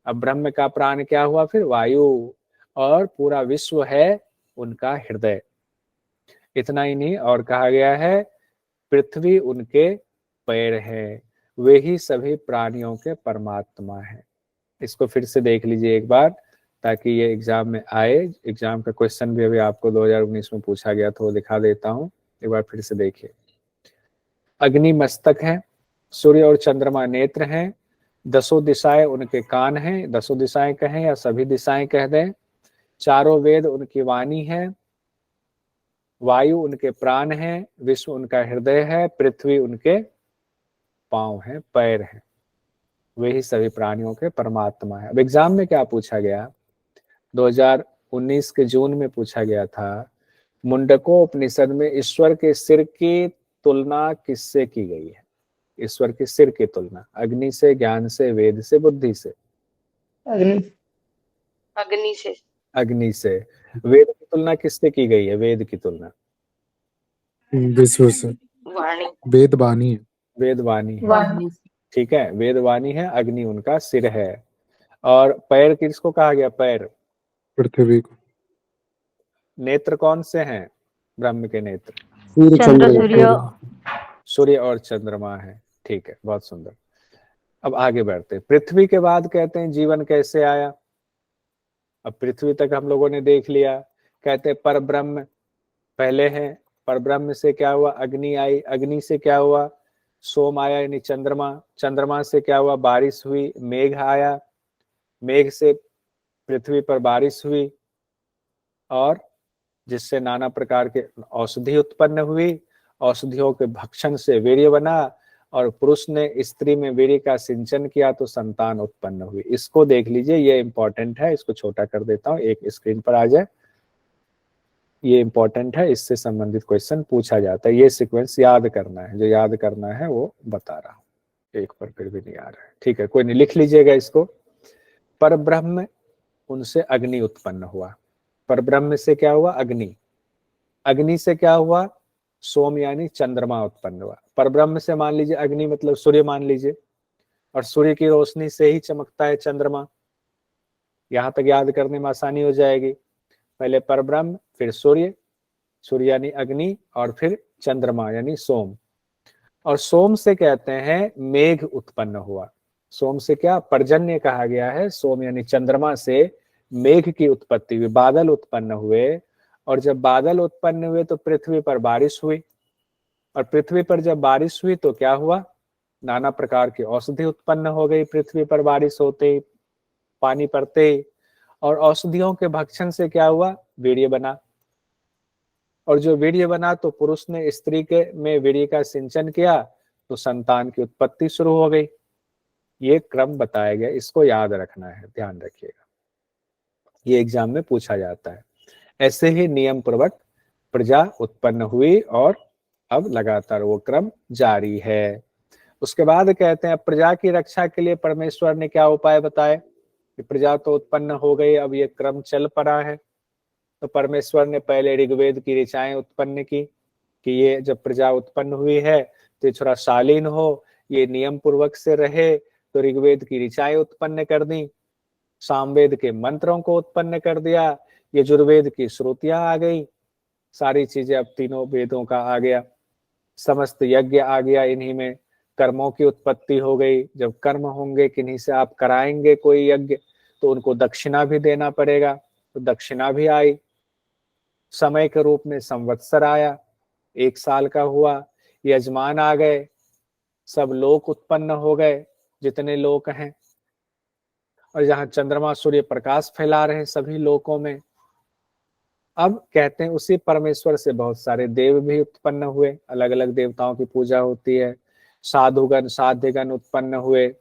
अब ब्रह्म का प्राण क्या हुआ? फिर वायु। और पूरा विश्व है उनका हृदय। इतना ही नहीं, और कहा गया है पृथ्वी उनके पैर है, वे ही सभी प्राणियों के परमात्मा है। इसको फिर से देख लीजिए एक बार, ताकि ये एग्जाम में आए। एग्जाम का क्वेश्चन भी अभी आपको 2019 में पूछा गया था, वो दिखा देता हूँ, एक बार फिर से देखिए। अग्नि मस्तक है, सूर्य और चंद्रमा नेत्र हैं, 10 दिशाएं उनके कान हैं, 10 दिशाएं कहें या सभी दिशाएं कह दें। चारों वेद उनकी वाणी है, वायु उनके प्राण है, विश्व उनका हृदय है, पृथ्वी उनके पांव हैं, पैर हैं, वे ही सभी प्राणियों के परमात्मा है। अब एग्जाम में क्या पूछा गया? 2019 के जून में पूछा गया था, मुंडकोपनिषद में ईश्वर के सिर की तुलना किससे की गई है? ईश्वर के सिर की तुलना अग्नि से, ज्ञान से, वेद से, बुद्धि से? अग्नि। अग्नि से। अग्नि से। वेद की तुलना किससे की गई है? वेद की तुलना विश्व से। वाणी। वेद वाणी है। वेद वाणी है, वाणी। ठीक है, वेद वाणी है, अग्नि उनका सिर है। और पैर किसको कहा गया? पैर पृथ्वी को। नेत्र कौन से हैं ब्रह्म के? नेत्र सूर्य और चंद्रमा है, ठीक है, बहुत सुंदर। अब आगे बढ़ते, पृथ्वी के बाद कहते हैं जीवन कैसे आया। अब पृथ्वी तक हम लोगों ने देख लिया, कहते हैं पर ब्रह्म पहले है, पर ब्रह्म से क्या हुआ? अग्नि आई, अग्नि से क्या हुआ? सोम आया यानी चंद्रमा, चंद्रमा से क्या हुआ? बारिश हुई, मेघ आया, मेघ से पृथ्वी पर बारिश हुई, और जिससे नाना प्रकार के औषधि उत्पन्न हुई, औषधियों के भक्षण से वीर्य बना, और पुरुष ने स्त्री में वीर्य का सिंचन किया तो संतान उत्पन्न हुई। इसको देख लीजिए, ये इंपॉर्टेंट है, इसको छोटा कर देता हूँ, एक स्क्रीन पर आ जाए। ये इंपॉर्टेंट है, इससे संबंधित क्वेश्चन पूछा जाता है। ये सीक्वेंस याद करना है, जो याद करना है वो बता रहा हूँ। एक पर फिर भी नहीं आ रहा है, ठीक है, कोई नहीं, लिख लीजिएगा इसको। पर ब्रह्म, उनसे अग्नि उत्पन्न हुआ। पर ब्रह्म से क्या हुआ? अग्नि। अग्नि से क्या हुआ? सोम यानी चंद्रमा उत्पन्न हुआ। पर ब्रह्म से मान लीजिए अग्नि मतलब सूर्य मान लीजिए, और सूर्य की रोशनी से ही चमकता है चंद्रमा। यहां तक याद करने में आसानी हो जाएगी। पहले पर ब्रह्म, फिर सूर्य, सूर्य यानी अग्नि, और फिर चंद्रमा यानी सोम। और सोम से कहते हैं मेघ उत्पन्न हुआ। सोम से क्या? पर्जन्य कहा गया है। सोम यानी चंद्रमा से मेघ की उत्पत्ति हुई, बादल उत्पन्न हुए। और जब बादल उत्पन्न हुए तो पृथ्वी पर बारिश हुई, और पृथ्वी पर जब बारिश हुई तो क्या हुआ? नाना प्रकार की औषधि उत्पन्न हो गई पृथ्वी पर बारिश होते ही, पानी पड़ते ही। और औषधियों के भक्षण से क्या हुआ? वीर्य बना। और जो वीर्य बना तो पुरुष ने स्त्री के में वीर्य का सिंचन किया तो संतान की उत्पत्ति शुरू हो गई। ये क्रम बताया गया, इसको याद रखना है, ध्यान रखिएगा, ये एग्जाम में पूछा जाता है। ऐसे ही नियम पूर्वक प्रजा उत्पन्न हुई और अब लगातार वो क्रम जारी है। उसके बाद कहते हैं प्रजा की रक्षा के लिए परमेश्वर ने क्या उपाय बताए कि प्रजा तो उत्पन्न हो गई, अब ये क्रम चल पड़ा है। तो परमेश्वर ने पहले ऋग्वेद की ऋचाएं उत्पन्न की कि ये जब प्रजा उत्पन्न हुई है तो ये थोड़ा शालीन हो, ये नियम पूर्वक से रहे, तो ऋग्वेद की ऋचाएं उत्पन्न कर दी। सामवेद के मंत्रों को उत्पन्न कर दिया, यजुर्वेद की श्रुतियां आ गई, सारी चीजें अब तीनों वेदों का आ गया, समस्त यज्ञ आ गया, इन्हीं में कर्मों की उत्पत्ति हो गई। जब कर्म होंगे, किन्हीं से आप कराएंगे कोई यज्ञ तो उनको दक्षिणा भी देना पड़ेगा, तो दक्षिणा भी आई। समय के रूप में संवत्सर आया, 1 साल का हुआ। यजमान आ गए, सब लोक उत्पन्न हो गए, जितने लोक हैं, और जहां चंद्रमा सूर्य प्रकाश फैला रहे हैं सभी लोकों में। अब कहते हैं उसी परमेश्वर से बहुत सारे देव भी उत्पन्न हुए, अलग अलग देवताओं की पूजा होती है। साधुगण साध्यगण उत्पन्न हुए,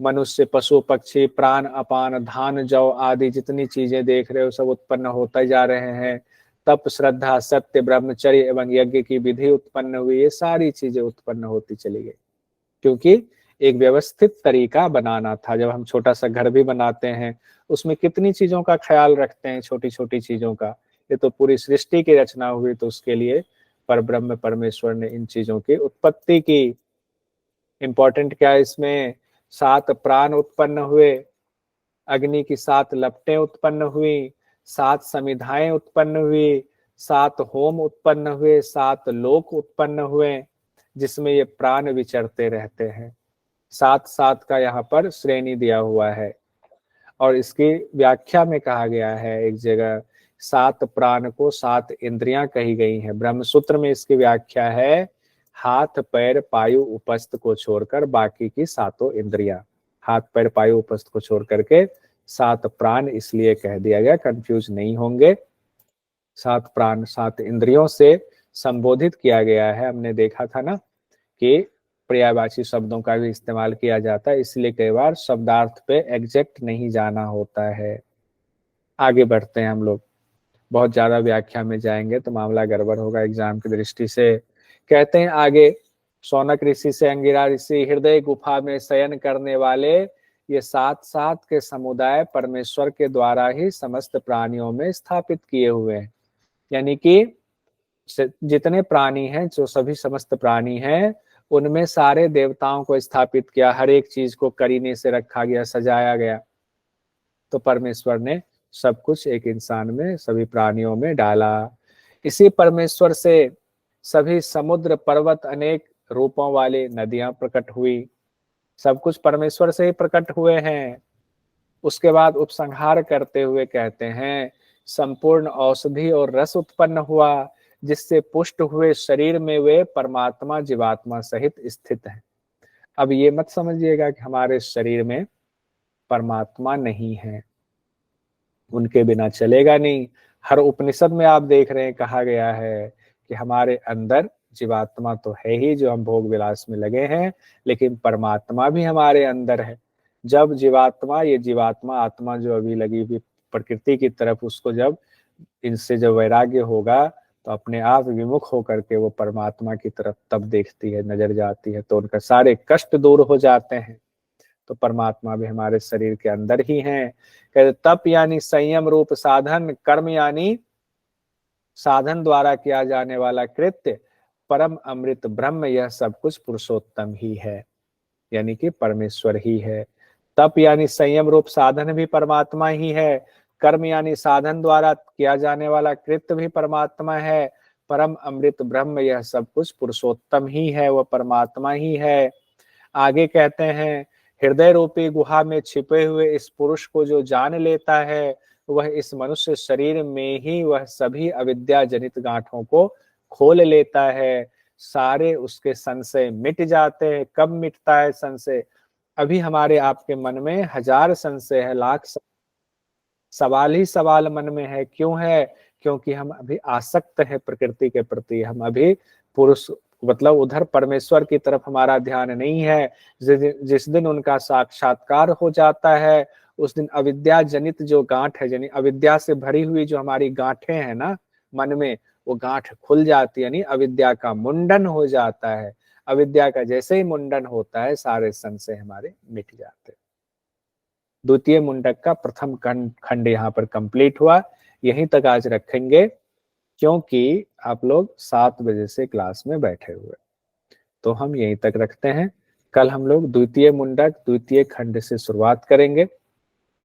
मनुष्य पशु पक्षी प्राण अपान धान जौ आदि जितनी चीजें देख रहे हो सब उत्पन्न होते जा रहे हैं। तप श्रद्धा सत्य ब्रह्मचर्य एवं यज्ञ की विधि उत्पन्न हुई, ये सारी चीजें उत्पन्न होती चली गई, क्योंकि एक व्यवस्थित तरीका बनाना था। जब हम छोटा सा घर भी बनाते हैं उसमें कितनी चीजों का ख्याल रखते हैं, छोटी छोटी चीजों का। ये तो पूरी सृष्टि की रचना हुई, तो उसके लिए परब्रह्म परमेश्वर ने इन चीजों की उत्पत्ति की। इंपॉर्टेंट क्या है इसमें? 7 प्राण उत्पन्न हुए, अग्नि की 7 लपटें उत्पन्न हुई, 7 समिधाएं उत्पन्न हुई, 7 होम उत्पन्न हुए, 7 लोक उत्पन्न हुए, जिसमें ये प्राण विचरते रहते हैं। 7 का यहाँ पर श्रेणी दिया हुआ है, और इसकी व्याख्या में कहा गया है एक जगह 7 प्राण को 7 इंद्रियां कही गई हैं। ब्रह्मसूत्र में इसकी व्याख्या है हाथ पैर पायु उपस्थ को छोड़कर बाकी की 7 इंद्रियां। हाथ पैर पायु उपस्थ को छोड़ करके 7 प्राण इसलिए कह दिया गया, कंफ्यूज नहीं होंगे। 7 प्राण 7 इंद्रियों से संबोधित किया गया है। हमने देखा था ना कि पर्यायवाची शब्दों का भी इस्तेमाल किया जाता है, इसलिए कई बार शब्दार्थ पे एग्जैक्ट नहीं जाना होता है। आगे बढ़ते हैं हम लोग, बहुत ज्यादा व्याख्या में जाएंगे तो मामला गड़बड़ होगा एग्जाम की दृष्टि से। कहते हैं आगे, शौनक ऋषि से अंगिरा ऋषि हृदय गुफा में शयन करने वाले ये 7 के समुदाय परमेश्वर के द्वारा ही समस्त प्राणियों में स्थापित किए हुए हैं। यानी कि जितने प्राणी हैं, जो सभी समस्त प्राणी हैं, उनमें सारे देवताओं को स्थापित किया, हर एक चीज को करीने से रखा गया, सजाया गया। तो परमेश्वर ने सब कुछ एक इंसान में, सभी प्राणियों में डाला। इसी परमेश्वर से सभी समुद्र पर्वत अनेक रूपों वाली नदियां प्रकट हुई, सब कुछ परमेश्वर से ही प्रकट हुए हैं। उसके बाद उपसंहार करते हुए कहते हैं संपूर्ण औषधि और रस उत्पन्न हुआ, जिससे पुष्ट हुए शरीर में वे परमात्मा जीवात्मा सहित स्थित हैं। अब ये मत समझिएगा कि हमारे शरीर में परमात्मा नहीं है, उनके बिना चलेगा नहीं। हर उपनिषद में आप देख रहे हैं कहा गया है कि हमारे अंदर जीवात्मा तो है ही जो हम भोग विलास में लगे हैं, लेकिन परमात्मा भी हमारे अंदर है। जब ये जीवात्मा आत्मा जो अभी लगी हुई प्रकृति की तरफ, उसको जब इनसे जब वैराग्य होगा तो अपने आप विमुख होकर के वो परमात्मा की तरफ तब देखती है, नजर जाती है, तो उनका सारे कष्ट दूर हो जाते हैं। तो परमात्मा भी हमारे शरीर के अंदर ही हैं। कहते तप यानी संयम रूप साधन, कर्म यानी साधन द्वारा किया जाने वाला कृत्य, परम अमृत ब्रह्म, यह सब कुछ पुरुषोत्तम ही है, यानी कि परमेश्वर ही है। तप यानी संयम रूप साधन भी परमात्मा ही है, कर्म यानी साधन द्वारा किया जाने वाला कृत्य भी परमात्मा है, परम अमृत ब्रह्म, यह सब कुछ पुरुषोत्तम ही है, वह परमात्मा ही है। आगे कहते हैं हृदय रूपी गुहा में छिपे हुए इस पुरुष को जो जान लेता है, वह इस मनुष्य शरीर में ही वह सभी अविद्या जनित गांठों को खोल लेता है। सारे उसके संशय मिट जाते हैं। कब मिटता है संशय? अभी हमारे आपके मन में 1000 संशय है, लाख सवाल ही सवाल मन में है। क्यों है? क्योंकि हम अभी आसक्त है प्रकृति के प्रति, हम अभी पुरुष मतलब उधर परमेश्वर की तरफ हमारा ध्यान नहीं है। जिस दिन उनका साक्षात्कार हो जाता है, उस दिन अविद्या जनित जो गांठ है, यानी अविद्या से भरी हुई जो हमारी गांठें हैं ना मन में, वो गांठ खुल जाती है, यानी अविद्या का मुंडन हो जाता है। अविद्या का जैसे ही मुंडन होता है, सारे संशय हमारे मिट जाते हैं। द्वितीय मुंडक का प्रथम खंड यहाँ पर कंप्लीट हुआ। यहीं तक आज रखेंगे, क्योंकि आप लोग 7 बजे से क्लास में बैठे हुए, तो हम यहीं तक रखते हैं। कल हम लोग द्वितीय मुंडक द्वितीय खंड से शुरुआत करेंगे।